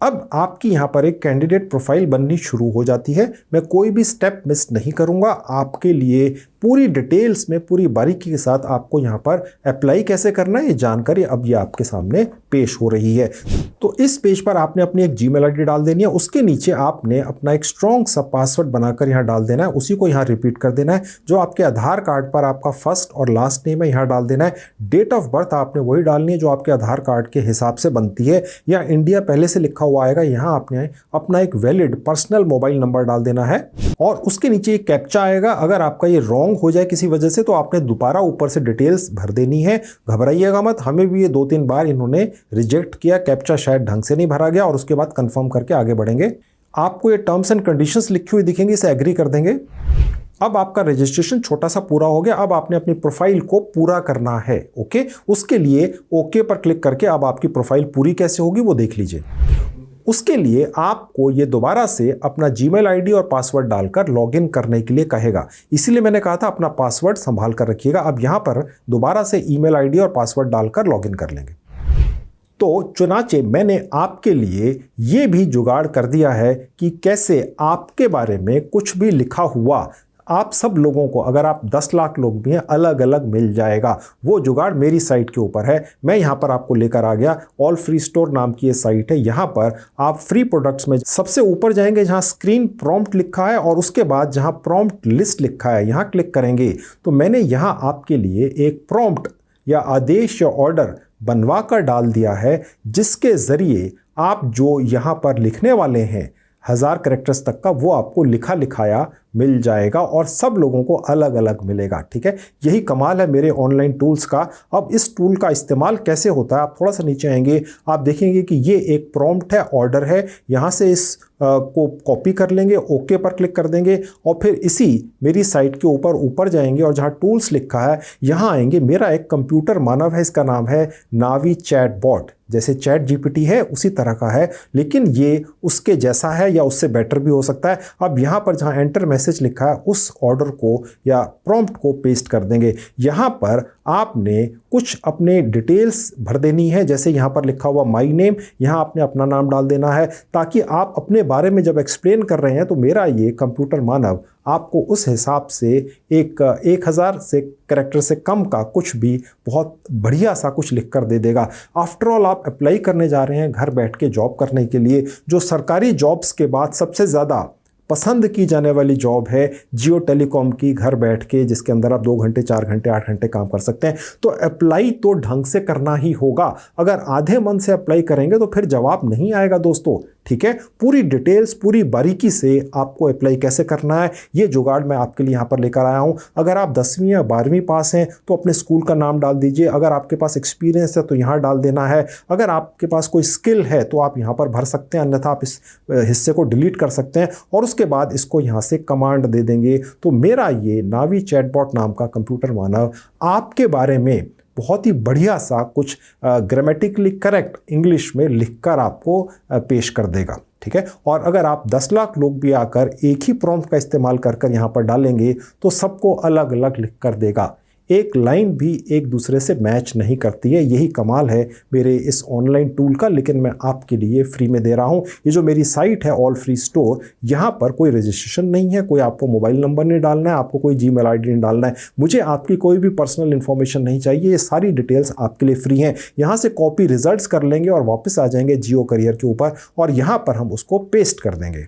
Speaker 1: अब आपकी यहाँ पर एक कैंडिडेट प्रोफाइल बननी शुरू हो जाती है। मैं कोई भी स्टेप मिस नहीं करूँगा, आपके लिए पूरी डिटेल्स में पूरी बारीकी के साथ आपको यहाँ पर अप्लाई कैसे करना है ये जानकारी अब ये आपके सामने पेश हो रही है। तो इस पेज पर आपने अपनी एक जीमेल आईडी डाल देनी है, उसके नीचे आपने अपना एक स्ट्रॉन्ग सा पासवर्ड बनाकर यहाँ डाल देना है, उसी को यहाँ रिपीट कर देना है। जो आपके आधार कार्ड पर आपका फर्स्ट और लास्ट नेम है यहाँ डाल देना है। डेट ऑफ बर्थ आपने वही डालनी है जो आपके आधार कार्ड के हिसाब से बनती है, या इंडिया पहले से लिखा हुआ आएगा। यहाँ आपने अपना एक वैलिड पर्सनल मोबाइल नंबर डाल देना है, और उसके नीचे एक कैप्चा आएगा। अगर आपका ये रॉन्ग हो जाए किसी वजह से तो आपने दोबारा ऊपर से डिटेल्स भर देनी है। घबराइएगा मत, हमें भी ये 2-3 बार इन्होंने रिजेक्ट किया, कैप्चा शायद ढंग से नहीं भरा गया, और उसके बाद कंफर्म करके आगे बढ़ेंगे। आपको ये टर्म्स एंड कंडीशंस लिखी हुई दिखेंगी, इसे एग्री कर देंगे। अब आपका रजिस्ट्रेशन छोटा सा पूरा हो गया। अब आपने अपनी प्रोफाइल को पूरा करना है। ओके, उसके लिए ओके पर क्लिक करके अब आपकी प्रोफाइल पूरी कैसे होगी वो देख लीजिए। उसके लिए आपको ये दोबारा से अपना जीमेल आईडी और पासवर्ड डालकर लॉगिन करने के लिए कहेगा, इसीलिए मैंने कहा था अपना पासवर्ड संभाल कर रखिएगा। अब यहाँ पर दोबारा से ईमेल आईडी और पासवर्ड डालकर लॉगिन कर लेंगे। तो चुनाचे मैंने आपके लिए ये भी जुगाड़ कर दिया है कि कैसे आपके बारे में कुछ भी लिखा हुआ आप सब लोगों को, अगर आप 10 लाख लोग भी हैं, अलग अलग मिल जाएगा। वो जुगाड़ मेरी साइट के ऊपर है, मैं यहाँ पर आपको लेकर आ गया। ऑल फ्री स्टोर नाम की ये साइट है। यहाँ पर आप फ्री प्रोडक्ट्स में सबसे ऊपर जाएंगे जहाँ स्क्रीन प्रॉम्प्ट लिखा है, और उसके बाद जहाँ प्रॉम्प्ट लिस्ट लिखा है यहाँ क्लिक करेंगे। तो मैंने यहाँ आपके लिए एक प्रॉम्प्ट या आदेश या ऑर्डर बनवा कर डाल दिया है, जिसके ज़रिए आप जो यहाँ पर लिखने वाले हैं 1000 कैरेक्टर्स तक का, वो आपको लिखा लिखाया मिल जाएगा, और सब लोगों को अलग अलग मिलेगा। ठीक है, यही कमाल है मेरे ऑनलाइन टूल्स का। अब इस टूल का इस्तेमाल कैसे होता है, आप थोड़ा सा नीचे आएंगे, आप देखेंगे कि ये एक प्रॉम्प्ट है, ऑर्डर है। यहाँ से इस को कॉपी कर लेंगे, ओके पर क्लिक कर देंगे, और फिर इसी मेरी साइट के ऊपर जाएंगे, और जहाँ टूल्स लिखा है यहाँ आएंगे। मेरा एक कंप्यूटर मानव है, इसका नाम है नावी चैट बॉट। जैसे चैट जीपीटी है उसी तरह का है, लेकिन ये उसके जैसा है या उससे बेटर भी हो सकता है। अब यहाँ पर जहाँ एंटर मैसेज लिखा है उस ऑर्डर को या प्रॉम्प्ट को पेस्ट कर देंगे। यहाँ पर आपने कुछ अपने डिटेल्स भर देनी है, जैसे यहाँ पर लिखा हुआ माई नेम, यहाँ आपने अपना नाम डाल देना है, ताकि आप अपने बारे में जब एक्सप्लेन कर रहे हैं तो मेरा ये कंप्यूटर मानव आपको उस हिसाब से एक 1000 से कैरेक्टर से कम का कुछ भी बहुत बढ़िया सा कुछ लिख कर दे देगा। आफ्टर ऑल आप अप्लाई करने जा रहे हैं घर बैठ के जॉब करने के लिए, जो सरकारी जॉब्स के बाद सबसे ज़्यादा पसंद की जाने वाली जॉब है जियो टेलीकॉम की, घर बैठ के, जिसके अंदर आप 2 घंटे 4 घंटे 8 घंटे काम कर सकते हैं। तो अप्लाई तो ढंग से करना ही होगा। अगर आधे मन से अप्लाई करेंगे तो फिर जवाब नहीं आएगा दोस्तों। ठीक है, पूरी डिटेल्स पूरी बारीकी से आपको अप्लाई कैसे करना है ये जुगाड़ मैं आपके लिए यहाँ पर लेकर आया हूँ। अगर आप 10वीं या 12वीं पास हैं तो अपने स्कूल का नाम डाल दीजिए। अगर आपके पास एक्सपीरियंस है तो यहाँ डाल देना है। अगर आपके पास कोई स्किल है तो आप यहाँ पर भर सकते हैं, अन्यथा आप इस हिस्से को डिलीट कर सकते हैं, और उसके बाद इसको यहाँ से कमांड दे देंगे। तो मेरा ये नावी चैटबॉट नाम का कंप्यूटर मानव आपके बारे में बहुत ही बढ़िया सा कुछ ग्रामेटिकली करेक्ट इंग्लिश में लिखकर आपको पेश कर देगा। ठीक है, और अगर आप 10 लाख लोग भी आकर एक ही प्रॉम्प्ट का इस्तेमाल कर यहाँ पर डालेंगे तो सबको अलग अलग लिख कर देगा। एक लाइन भी एक दूसरे से मैच नहीं करती है। यही कमाल है मेरे इस ऑनलाइन टूल का, लेकिन मैं आपके लिए फ्री में दे रहा हूँ। ये जो मेरी साइट है ऑल फ्री स्टोर, यहाँ पर कोई रजिस्ट्रेशन नहीं है, कोई आपको मोबाइल नंबर नहीं डालना है, आपको कोई जीमेल आईडी नहीं डालना है, मुझे आपकी कोई भी पर्सनल इन्फॉर्मेशन नहीं चाहिए। ये सारी डिटेल्स आपके लिए फ्री हैं। यहाँ से कॉपी रिजल्ट्स कर लेंगे और वापस आ जाएंगे जियो करियर के ऊपर और यहाँ पर हम उसको पेस्ट कर देंगे।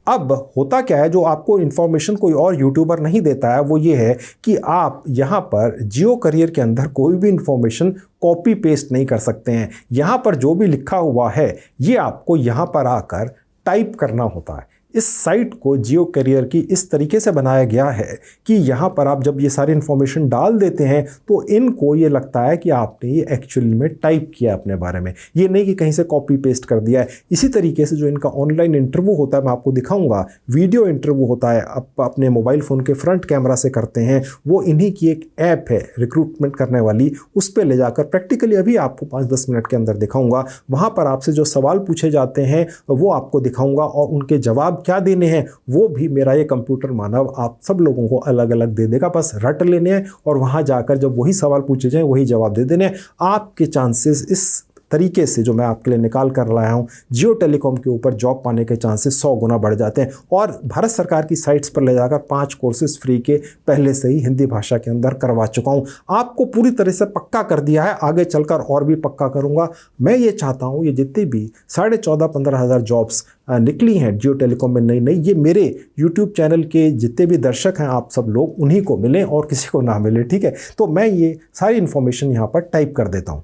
Speaker 1: अब होता क्या है, जो आपको इन्फॉर्मेशन कोई और यूट्यूबर नहीं देता है वो ये है कि आप यहाँ पर जियो करियर के अंदर कोई भी इन्फॉर्मेशन कॉपी पेस्ट नहीं कर सकते हैं। यहाँ पर जो भी लिखा हुआ है ये आपको यहाँ पर आकर टाइप करना होता है। इस साइट को जियो करियर की इस तरीके से बनाया गया है कि यहाँ पर आप जब ये सारी इन्फॉर्मेशन डाल देते हैं तो इनको ये लगता है कि आपने ये एक्चुअली में टाइप किया अपने बारे में, ये नहीं कि कहीं से कॉपी पेस्ट कर दिया है। इसी तरीके से जो इनका ऑनलाइन इंटरव्यू होता है, मैं आपको दिखाऊंगा, वीडियो इंटरव्यू होता है, आप अपने मोबाइल फ़ोन के फ्रंट कैमरा से करते हैं। वो इन्हीं की एक ऐप है रिक्रूटमेंट करने वाली, उस पर ले जाकर प्रैक्टिकली अभी आपको 5-10 मिनट के अंदर दिखाऊंगा। वहाँ पर आपसे जो सवाल पूछे जाते हैं वो आपको दिखाऊंगा और उनके जवाब क्या देने हैं वो भी मेरा ये कंप्यूटर मानव आप सब लोगों को अलग अलग दे देगा। बस रट लेने हैं और वहां जाकर जब वही सवाल पूछे जाएं वही जवाब दे देने हैं। आपके चांसेस इस तरीके से जो मैं आपके लिए निकाल कर लाया हूं, जियो टेलीकॉम के ऊपर जॉब पाने के चांसेस 100 गुना बढ़ जाते हैं। और भारत सरकार की साइट्स पर ले जाकर 5 कोर्सेज फ्री के पहले से ही हिंदी भाषा के अंदर करवा चुका हूं। आपको पूरी तरह से पक्का कर दिया है, आगे चलकर और भी पक्का करूंगा। मैं ये चाहता हूं ये जितनी भी 14,500-15 हज़ार जॉब्स निकली हैं जियो टेलीकॉम में नई नई, ये मेरे यूट्यूब चैनल के जितने भी दर्शक हैं आप सब लोग उन्हीं को मिलें और किसी को ना मिले। ठीक है, तो मैं ये सारी इन्फॉर्मेशन यहाँ पर टाइप कर देता हूँ।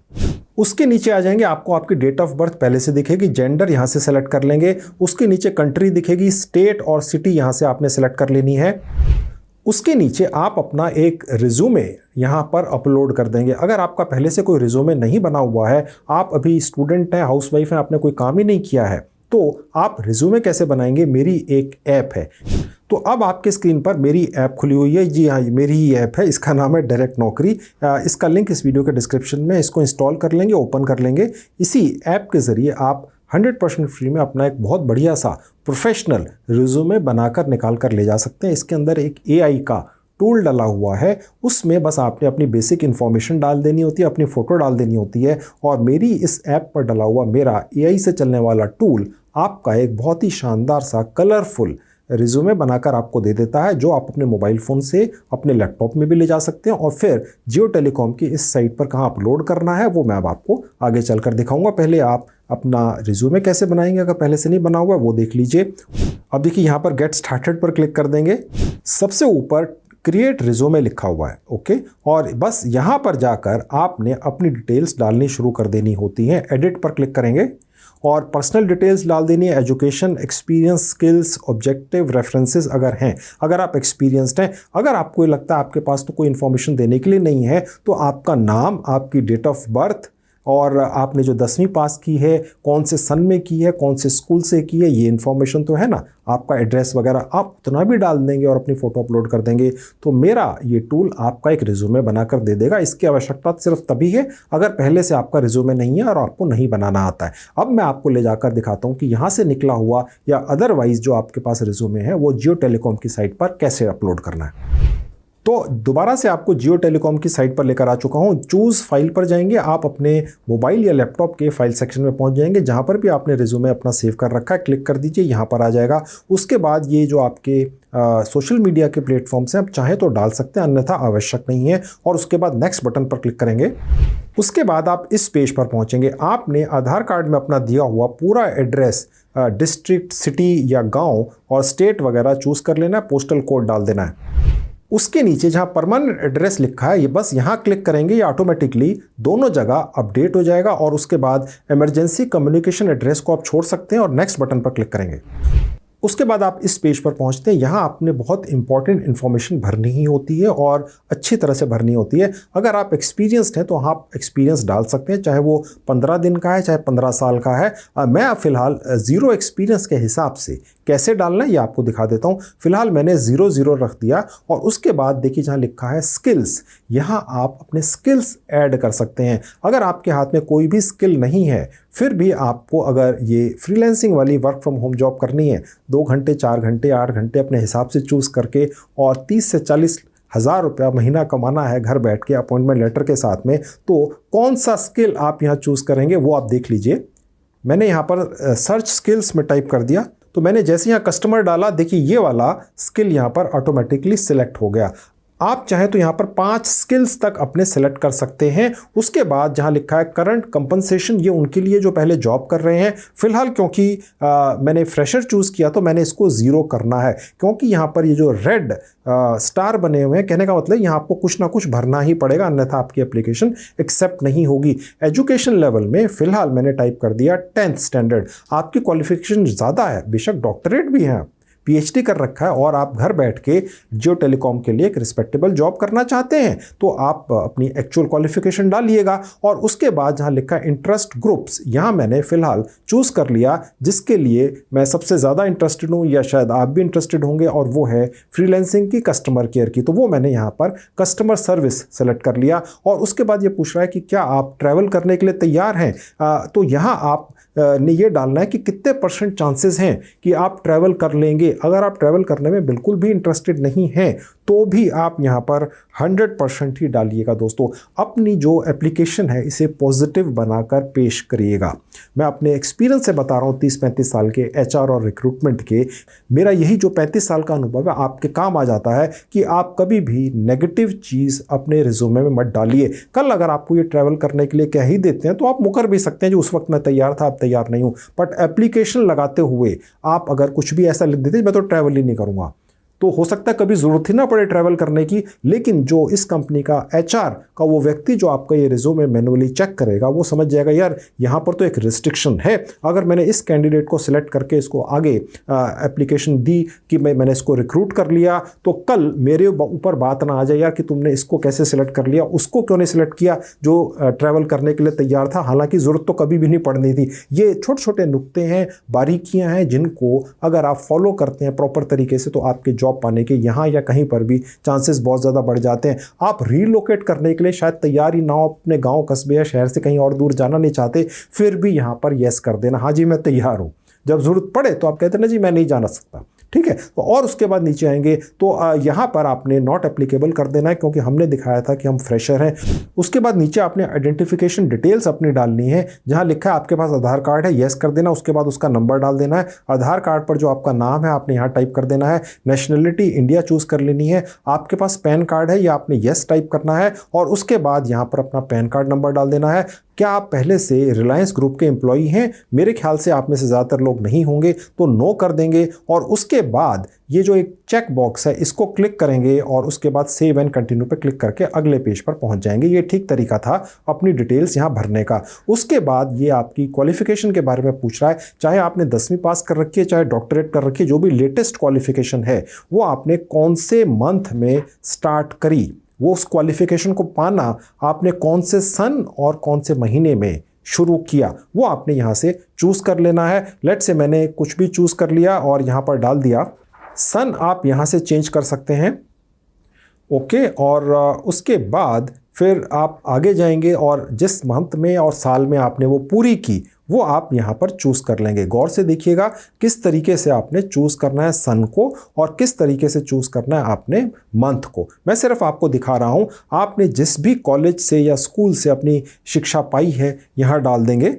Speaker 1: उसके नीचे आ जाएंगे, आपको आपकी डेट ऑफ बर्थ पहले से दिखेगी, जेंडर यहाँ से सेलेक्ट कर लेंगे। उसके नीचे कंट्री दिखेगी, स्टेट और सिटी यहाँ से आपने सेलेक्ट कर लेनी है। उसके नीचे आप अपना एक रिज्यूमे यहाँ पर अपलोड कर देंगे। अगर आपका पहले से कोई रिज्यूमे नहीं बना हुआ है, आप अभी स्टूडेंट हैं, हाउसवाइफ हैं, आपने कोई काम ही नहीं किया है, तो आप रिज्यूमे कैसे बनाएंगे, मेरी एक ऐप है। तो अब आपके स्क्रीन पर मेरी ऐप खुली हुई है। जी हाँ, ये मेरी ही ऐप है, इसका नाम है डायरेक्ट नौकरी। इसका लिंक इस वीडियो के डिस्क्रिप्शन में, इसको इंस्टॉल कर लेंगे, ओपन कर लेंगे। इसी ऐप के ज़रिए आप 100% फ्री में अपना एक बहुत बढ़िया सा प्रोफेशनल रिज्यूमे बनाकर निकाल कर ले जा सकते हैं। इसके अंदर एक AI का टूल डाला हुआ है, उसमें बस आपने अपनी बेसिक इन्फॉर्मेशन डाल देनी होती है, अपनी फ़ोटो डाल देनी होती है और मेरी इस ऐप पर डाला हुआ मेरा AI से चलने वाला टूल आपका एक बहुत ही शानदार सा कलरफुल रिज्यूमे बनाकर आपको दे देता है, जो आप अपने मोबाइल फ़ोन से अपने लैपटॉप में भी ले जा सकते हैं और फिर जियो टेलीकॉम की इस साइट पर कहाँ अपलोड करना है वो मैं अब आपको आगे चलकर दिखाऊंगा। पहले आप अपना रिज्यूमे कैसे बनाएंगे, अगर पहले से नहीं बना हुआ वो देख लीजिए। अब देखिए यहाँ पर गेट स्टार्टेड पर क्लिक कर देंगे, सबसे ऊपर क्रिएट रिज्यूमे लिखा हुआ है, ओके। और बस यहाँ पर जाकर आपने अपनी डिटेल्स डालनी शुरू कर देनी होती हैं। एडिट पर क्लिक करेंगे और पर्सनल डिटेल्स डाल देनी है, education, experience, skills, objective, references अगर हैं, अगर आप एक्सपीरियंस्ड हैं। अगर आपको लगता है आपके पास तो कोई इन्फॉर्मेशन देने के लिए नहीं है तो आपका नाम, आपकी डेट ऑफ बर्थ और आपने जो 10वीं पास की है, कौन से सन में की है, कौन से स्कूल से की है, ये इन्फॉर्मेशन तो है ना। आपका एड्रेस वगैरह आप उतना भी डाल देंगे और अपनी फ़ोटो अपलोड कर देंगे तो मेरा ये टूल आपका एक रिज्यूमे बनाकर दे देगा। इसकी आवश्यकता सिर्फ तभी है अगर पहले से आपका रिज्यूमे नहीं है और आपको नहीं बनाना आता है। अब मैं आपको ले जाकर दिखाता हूँ कि यहाँ से निकला हुआ या अदरवाइज जो आपके पास रिज्यूमे है वो जियो टेलीकॉम की साइट पर कैसे अपलोड करना है। तो दोबारा से आपको जियो टेलीकॉम की साइट पर लेकर आ चुका हूं। चूज़ फाइल पर जाएंगे, आप अपने मोबाइल या लैपटॉप के फाइल सेक्शन में पहुंच जाएंगे, जहां पर भी आपने रिज्यूमे अपना सेव कर रखा है क्लिक कर दीजिए, यहां पर आ जाएगा। उसके बाद ये जो आपके सोशल मीडिया के प्लेटफॉर्म्स हैं आप चाहे तो डाल सकते हैं, अन्यथा आवश्यक नहीं है। और उसके बाद नेक्स्ट बटन पर क्लिक करेंगे। उसके बाद आप इस पेज पर पहुंचेंगे। आपने आधार कार्ड में अपना दिया हुआ पूरा एड्रेस, डिस्ट्रिक्ट, सिटी या गाँव और स्टेट वगैरह चूज़ कर लेना है, पोस्टल कोड डाल देना है। उसके नीचे जहां परमानेंट एड्रेस लिखा है ये बस यहां क्लिक करेंगे, ये ऑटोमेटिकली दोनों जगह अपडेट हो जाएगा। और उसके बाद इमरजेंसी कम्युनिकेशन एड्रेस को आप छोड़ सकते हैं और नेक्स्ट बटन पर क्लिक करेंगे। उसके बाद आप इस पेज पर पहुंचते हैं। यहाँ आपने बहुत इंपॉर्टेंट इन्फॉर्मेशन भरनी ही होती है और अच्छी तरह से भरनी होती है। अगर आप एक्सपीरियंस्ड हैं तो आप एक्सपीरियंस डाल सकते हैं, चाहे वो 15 दिन का है चाहे 15 साल का है। मैं फ़िलहाल ज़ीरो एक्सपीरियंस के हिसाब से कैसे डालना है ये आपको दिखा देता हूँ। फिलहाल मैंने 0 रख दिया और उसके बाद देखिए जहाँ लिखा है स्किल्स, यहाँ आप अपने स्किल्स ऐड कर सकते हैं। अगर आपके हाथ में कोई भी स्किल नहीं है फिर भी आपको अगर ये फ्रीलांसिंग वाली वर्क फ्रॉम होम जॉब करनी है, 2 घंटे 4 घंटे 8 घंटे अपने हिसाब से चूज़ करके और 30 से 40 हज़ार रुपया महीना कमाना है घर बैठ के अपॉइंटमेंट लेटर के साथ में, तो कौन सा स्किल आप यहाँ चूज़ करेंगे वो आप देख लीजिए। मैंने यहाँ पर सर्च स्किल्स में टाइप कर दिया, तो मैंने जैसे यहाँ कस्टमर डाला, देखिए ये वाला स्किल यहाँ पर ऑटोमेटिकली सिलेक्ट हो गया। आप चाहें तो यहाँ पर 5 स्किल्स तक अपने सेलेक्ट कर सकते हैं। उसके बाद जहाँ लिखा है करंट कंपनसेशन, ये उनके लिए जो पहले जॉब कर रहे हैं। फिलहाल क्योंकि मैंने फ्रेशर चूज़ किया तो मैंने इसको 0 करना है, क्योंकि यहाँ पर ये जो रेड स्टार बने हुए हैं, कहने का मतलब यहाँ आपको कुछ ना कुछ भरना ही पड़ेगा, अन्यथा आपकी एप्लीकेशन एक्सेप्ट नहीं होगी। एजुकेशन लेवल में फ़िलहाल मैंने टाइप कर दिया 10th स्टैंडर्ड। आपकी क्वालिफिकेशन ज़्यादा है, बेशक डॉक्टरेट भी है, PhD कर रखा है और आप घर बैठ के जियो टेलीकॉम के लिए एक रिस्पेक्टेबल जॉब करना चाहते हैं तो आप अपनी एक्चुअल क्वालिफिकेशन डालिएगा। और उसके बाद जहां लिखा है इंटरेस्ट ग्रुप्स, यहां मैंने फिलहाल चूज़ कर लिया जिसके लिए मैं सबसे ज़्यादा इंटरेस्टेड हूं या शायद आप भी इंटरेस्टेड होंगे, और वो है फ्रीलांसिंग की, कस्टमर केयर की। तो वो मैंने यहाँ पर कस्टमर सर्विस सेलेक्ट कर लिया। और उसके बाद ये पूछ रहा है कि क्या आप ट्रैवल करने के लिए तैयार हैं, तो यहाँ आप ने ये डालना है कि कितने % चांसेस हैं कि आप ट्रैवल कर लेंगे। अगर आप ट्रैवल करने में बिल्कुल भी इंटरेस्टेड नहीं हैं तो भी आप यहाँ पर 100% ही डालिएगा। दोस्तों, अपनी जो एप्लीकेशन है इसे पॉजिटिव बनाकर पेश करिएगा। मैं अपने एक्सपीरियंस से बता रहा हूँ, 30-35 साल के HR और रिक्रूटमेंट के। मेरा यही जो 35 साल का अनुभव है आपके काम आ जाता है कि आप कभी भी नेगेटिव चीज़ अपने रिज्यूमे में मत डालिए। कल अगर आपको ये ट्रैवल करने के लिए कह ही देते हैं तो आप मुकर भी सकते हैं, जो उस वक्त मैं तैयार था अब तैयार नहीं हूँ। बट एप्लीकेशन लगाते हुए आप अगर कुछ भी ऐसा लिख देते मैं तो ट्रैवल ही नहीं करूँगा, तो हो सकता है कभी ज़रूरत ही ना पड़े ट्रैवल करने की। लेकिन जो इस कंपनी का HR का वो व्यक्ति जो आपका ये रिज्यूमे मैनुअली चेक करेगा, वो समझ जाएगा यार यहाँ पर तो एक रिस्ट्रिक्शन है। अगर मैंने इस कैंडिडेट को सिलेक्ट करके इसको आगे एप्लीकेशन दी कि मैंने इसको रिक्रूट कर लिया, तो कल मेरे ऊपर बात ना आ जाए यार कि तुमने इसको कैसे सिलेक्ट कर लिया, उसको क्यों नहीं सिलेक्ट किया जो ट्रैवल करने के लिए तैयार था, हालांकि ज़रूरत तो कभी भी नहीं पड़नी थी। ये छोटे छोटे नुक्ते हैं, बारीकियाँ हैं, जिनको अगर आप फॉलो करते हैं प्रॉपर तरीके से तो आपके जॉब पाने के यहाँ या कहीं पर भी चांसेस बहुत ज़्यादा बढ़ जाते हैं। आप रीलोकेट करने के लिए शायद तैयार ही ना हो, अपने गांव कस्बे या शहर से कहीं और दूर जाना नहीं चाहते, फिर भी यहाँ पर यस कर देना, हाँ जी मैं तैयार हूँ। जब ज़रूरत पड़े तो आप कहते हैं ना जी मैं नहीं जाना सकता, ठीक है। तो और उसके बाद नीचे आएंगे तो यहाँ पर आपने नॉट एप्लीकेबल कर देना है, क्योंकि हमने दिखाया था कि हम फ्रेशर हैं। उसके बाद नीचे आपने आइडेंटिफिकेशन डिटेल्स अपनी डालनी है। जहाँ लिखा है आपके पास आधार कार्ड है, यस कर देना। उसके बाद उसका नंबर डाल देना है। आधार कार्ड पर जो आपका नाम है आपने यहाँ टाइप कर देना है। नेशनलिटी इंडिया चूज़ कर लेनी है। आपके पास पैन कार्ड है या आपने यस टाइप करना है। और उसके बाद यहाँ पर अपना पैन कार्ड नंबर डाल देना है। क्या आप पहले से रिलायंस ग्रुप के एम्प्लॉई हैं? मेरे ख्याल से आप में से ज़्यादातर लोग नहीं होंगे, तो नो कर देंगे। और उसके बाद ये जो एक चेक बॉक्स है इसको क्लिक करेंगे और उसके बाद सेव एंड कंटिन्यू पे क्लिक करके अगले पेज पर पहुंच जाएंगे। ये ठीक तरीका था अपनी डिटेल्स यहाँ भरने का। उसके बाद ये आपकी क्वालिफिकेशन के बारे में पूछ रहा है, चाहे आपने 10वीं पास कर रखी है चाहे डॉक्टरेट कर रखी है, जो भी लेटेस्ट क्वालिफिकेशन है वो आपने कौन से मंथ में स्टार्ट करी, वो उस क्वालिफिकेशन को पाना आपने कौन से सन और कौन से महीने में शुरू किया, वो आपने यहाँ से चूज़ कर लेना है। लेट से मैंने कुछ भी चूज़ कर लिया और यहाँ पर डाल दिया। सन आप यहाँ से चेंज कर सकते हैं, ओके। और उसके बाद फिर आप आगे जाएंगे और जिस मंथ में और साल में आपने वो पूरी की वो आप यहाँ पर चूज़ कर लेंगे। गौर से देखिएगा किस तरीके से आपने चूज़ करना है सन को और किस तरीके से चूज़ करना है आपने मंथ को। मैं सिर्फ आपको दिखा रहा हूँ, आपने जिस भी कॉलेज से या स्कूल से अपनी शिक्षा पाई है यहाँ डाल देंगे।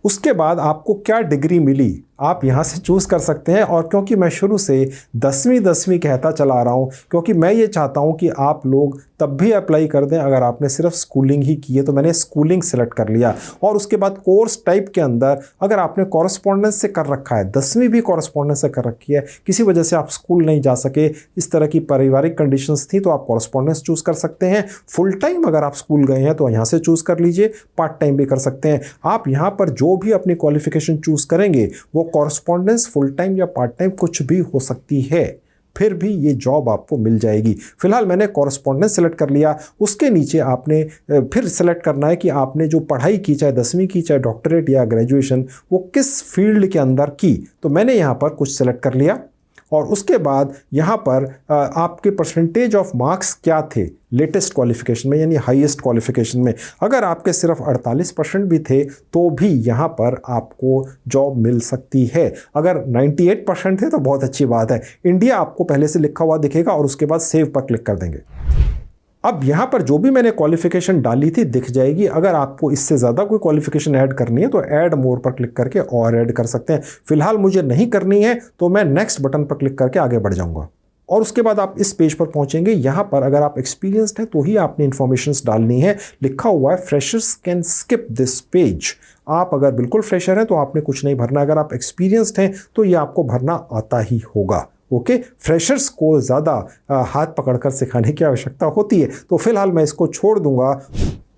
Speaker 1: उसके बाद आपको क्या डिग्री मिली आप यहाँ से चूज़ कर सकते हैं। और क्योंकि मैं शुरू से 10वीं कहता चला रहा हूँ, क्योंकि मैं ये चाहता हूँ कि आप लोग तब भी अप्लाई कर दें अगर आपने सिर्फ स्कूलिंग ही की है, तो मैंने स्कूलिंग सेलेक्ट कर लिया। और उसके बाद कोर्स टाइप के अंदर अगर आपने कॉरेस्पॉन्डेंस से कर रखा है, 10वीं भी कॉरेस्पॉन्डेंस से कर रखी है, किसी वजह से आप स्कूल नहीं जा सके, इस तरह की पारिवारिक कंडीशंस थी, तो आप कॉरेस्पॉन्डेंस चूज़ कर सकते हैं। फुल टाइम अगर आप स्कूल गए हैं तो यहाँ से चूज़ कर लीजिए, पार्ट टाइम भी कर सकते हैं। आप यहाँ पर जो भी अपनी क्वालिफिकेशन चूज़ करेंगे वो कॉरस्पॉन्डेंस फुल टाइम या पार्ट टाइम कुछ भी हो सकती है, फिर भी ये जॉब आपको मिल जाएगी। फिलहाल मैंने कॉरस्पॉन्डेंस सेलेक्ट कर लिया। उसके नीचे आपने फिर सेलेक्ट करना है कि आपने जो पढ़ाई की, चाहे 10वीं की, चाहे डॉक्टरेट या ग्रेजुएशन, वो किस फील्ड के अंदर की। तो मैंने यहाँ पर कुछ सेलेक्ट कर लिया और उसके बाद यहाँ पर आपके परसेंटेज ऑफ मार्क्स क्या थे लेटेस्ट क्वालिफिकेशन में, यानी हाईएस्ट क्वालिफिकेशन में। अगर आपके सिर्फ 48% भी थे तो भी यहाँ पर आपको जॉब मिल सकती है। अगर 98% थे तो बहुत अच्छी बात है। इंडिया आपको पहले से लिखा हुआ दिखेगा और उसके बाद सेव पर क्लिक कर देंगे। अब यहाँ पर जो भी मैंने क्वालिफिकेशन डाली थी दिख जाएगी। अगर आपको इससे ज़्यादा कोई क्वालिफिकेशन ऐड करनी है तो ऐड मोर पर क्लिक करके और ऐड कर सकते हैं। फिलहाल मुझे नहीं करनी है तो मैं नेक्स्ट बटन पर क्लिक करके आगे बढ़ जाऊँगा और उसके बाद आप इस पेज पर पहुंचेंगे। यहाँ पर अगर आप एक्सपीरियंस्ड हैं तो ही आपने इन्फॉर्मेशंस डालनी है। लिखा हुआ है freshers can skip this page. आप अगर बिल्कुल फ्रेशर हैं तो आपने कुछ नहीं भरना। अगर आप एक्सपीरियंस्ड हैं तो ये आपको भरना आता ही होगा। ओके, फ्रेशर्स को ज़्यादा हाथ पकड़कर सिखाने की आवश्यकता होती है, तो फिलहाल मैं इसको छोड़ दूंगा।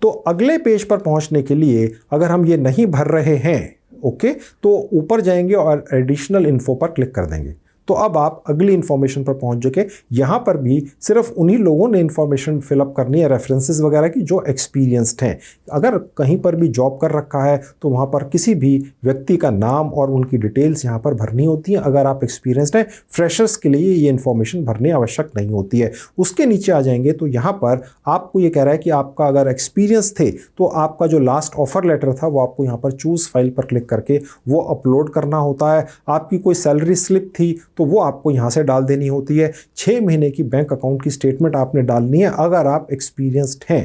Speaker 1: तो अगले पेज पर पहुंचने के लिए अगर हम ये नहीं भर रहे हैं, ओके, तो ऊपर जाएंगे और एडिशनल इन्फो पर क्लिक कर देंगे। तो अब आप अगली इन्फॉर्मेशन पर पहुंच चुके। यहाँ पर भी सिर्फ उन्हीं लोगों ने इन्फॉर्मेशन फिलअप करनी है, रेफरेंसेस वगैरह की, जो एक्सपीरियंस्ड हैं। अगर कहीं पर भी जॉब कर रखा है तो वहाँ पर किसी भी व्यक्ति का नाम और उनकी डिटेल्स यहाँ पर भरनी होती हैं। अगर आप एक्सपीरियंस्ड हैं, फ्रेशर्स के लिए ये इन्फॉर्मेशन भरनी आवश्यक नहीं होती है। उसके नीचे आ जाएंगे तो यहाँ पर आपको ये कह रहा है कि आपका अगर एक्सपीरियंस थे तो आपका जो लास्ट ऑफर लेटर था वो आपको यहाँ पर चूज़ फाइल पर क्लिक करके वो अपलोड करना होता है। आपकी कोई सैलरी स्लिप थी तो वो आपको यहाँ से डाल देनी होती है। 6 महीने की बैंक अकाउंट की स्टेटमेंट आपने डालनी है अगर आप एक्सपीरियंस्ड हैं,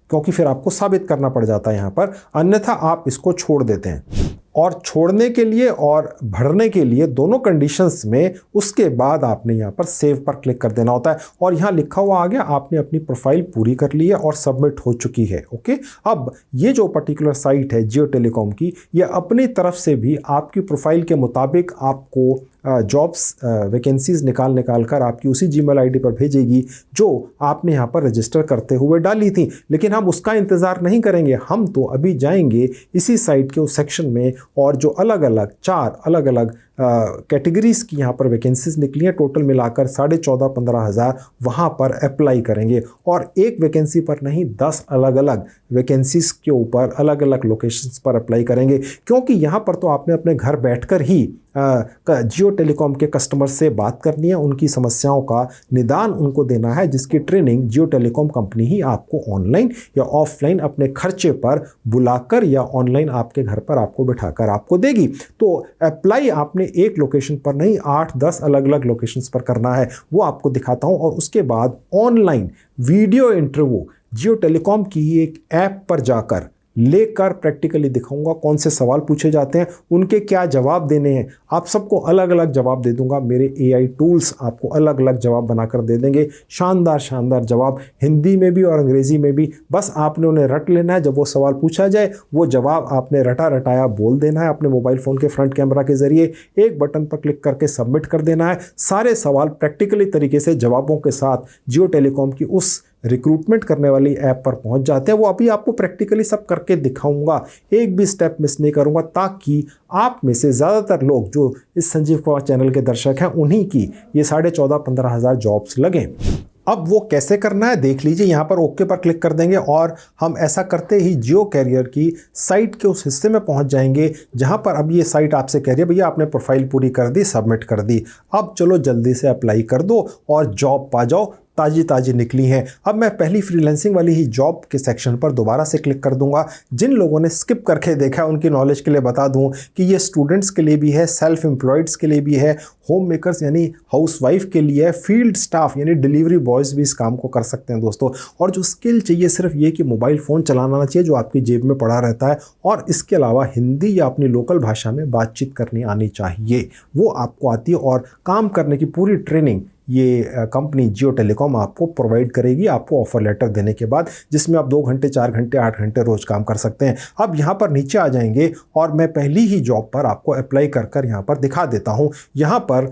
Speaker 1: क्योंकि फिर आपको साबित करना पड़ जाता है यहाँ पर, अन्यथा आप इसको छोड़ देते हैं। और छोड़ने के लिए और भरने के लिए दोनों कंडीशंस में उसके बाद आपने यहाँ पर सेव पर क्लिक कर देना होता है और यहाँ लिखा हुआ आ गया आपने अपनी प्रोफाइल पूरी कर ली है और सबमिट हो चुकी है। ओके, अब ये जो पर्टिकुलर साइट है जियो टेलीकॉम की, ये अपनी तरफ से भी आपकी प्रोफाइल के मुताबिक आपको जॉब्स वैकेंसीज निकाल कर आपकी उसी जीमेल आईडी पर भेजेगी जो आपने यहाँ पर रजिस्टर करते हुए डाली थी। लेकिन हम उसका इंतज़ार नहीं करेंगे, हम तो अभी जाएंगे इसी साइट के उस सेक्शन में और जो अलग अलग 4 अलग अलग कैटेगरीज़ की यहाँ पर वैकेंसीज निकली हैं, टोटल मिलाकर 14,500-15 हज़ार, वहाँ पर अप्लाई करेंगे। और एक वैकेंसी पर नहीं, 10 अलग अलग वैकेंसीज के ऊपर अलग अलग लोकेशंस पर अप्लाई करेंगे, क्योंकि यहाँ पर तो आपने अपने घर बैठकर ही जियो टेलीकॉम के कस्टमर से बात करनी है, उनकी समस्याओं का निदान उनको देना है, जिसकी ट्रेनिंग जियो टेलीकॉम कंपनी ही आपको ऑनलाइन या ऑफलाइन अपने खर्चे पर बुलाकर या ऑनलाइन आपके घर पर आपको बिठाकर आपको देगी। तो अप्लाई आपने एक लोकेशन पर नहीं, 8-10 अलग अलग लोकेशंस पर करना है, वो आपको दिखाता हूँ। और उसके बाद ऑनलाइन वीडियो इंटरव्यू जियो टेलीकॉम की एक ऐप पर जाकर लेकर प्रैक्टिकली दिखाऊंगा कौन से सवाल पूछे जाते हैं, उनके क्या जवाब देने हैं। आप सबको अलग अलग जवाब दे दूंगा, मेरे AI टूल्स आपको अलग अलग जवाब बनाकर दे देंगे, शानदार शानदार जवाब, हिंदी में भी और अंग्रेज़ी में भी। बस आपने उन्हें रट लेना है, जब वो सवाल पूछा जाए वो जवाब आपने रटा रटाया बोल देना है अपने मोबाइल फ़ोन के फ्रंट कैमरा के ज़रिए, एक बटन पर क्लिक करके सबमिट कर देना है। सारे सवाल प्रैक्टिकली तरीके से जवाबों के साथ जियो टेलीकॉम की उस रिक्रूटमेंट करने वाली ऐप पर पहुंच जाते हैं। वो अभी आपको प्रैक्टिकली सब करके दिखाऊंगा, एक भी स्टेप मिस नहीं करूंगा, ताकि आप में से ज़्यादातर लोग जो इस संजीव कुमार चैनल के दर्शक हैं उन्हीं की ये 14,500-15 हज़ार जॉब्स लगें। अब वो कैसे करना है देख लीजिए, यहाँ पर ओके पर क्लिक कर देंगे और हम ऐसा करते ही जियो कैरियर की साइट के उस हिस्से में पहुँच जाएंगे जहाँ पर अब ये साइट आपसे कह रही है भैया आपने प्रोफाइल पूरी कर दी, सबमिट कर दी, अब चलो जल्दी से अप्लाई कर दो और जॉब पा जाओ, ताज़ी निकली हैं। अब मैं पहली फ्रीलांसिंग वाली ही जॉब के सेक्शन पर दोबारा से क्लिक कर दूंगा। जिन लोगों ने स्किप करके देखा उनकी नॉलेज के लिए बता दूं कि ये स्टूडेंट्स के लिए भी है, सेल्फ एम्प्लॉयड्स के लिए भी है, होम मेकर्स यानी हाउसवाइफ के लिए है, फील्ड स्टाफ यानी डिलीवरी बॉयज़ भी इस काम को कर सकते हैं दोस्तों। और जो स्किल चाहिए सिर्फ ये कि मोबाइल फ़ोन चलाना आना चाहिए जो आपकी जेब में पड़ा रहता है, और इसके अलावा हिंदी या अपनी लोकल भाषा में बातचीत करनी आनी चाहिए, वो आपको आती है। और काम करने की पूरी ट्रेनिंग ये कंपनी जियो टेलीकॉम आपको प्रोवाइड करेगी आपको ऑफर लेटर देने के बाद, जिसमें आप 2 घंटे 4 घंटे 8 घंटे रोज़ काम कर सकते हैं। अब यहाँ पर नीचे आ जाएंगे और मैं पहली ही जॉब पर आपको अप्लाई कर यहाँ पर दिखा देता हूँ। यहाँ पर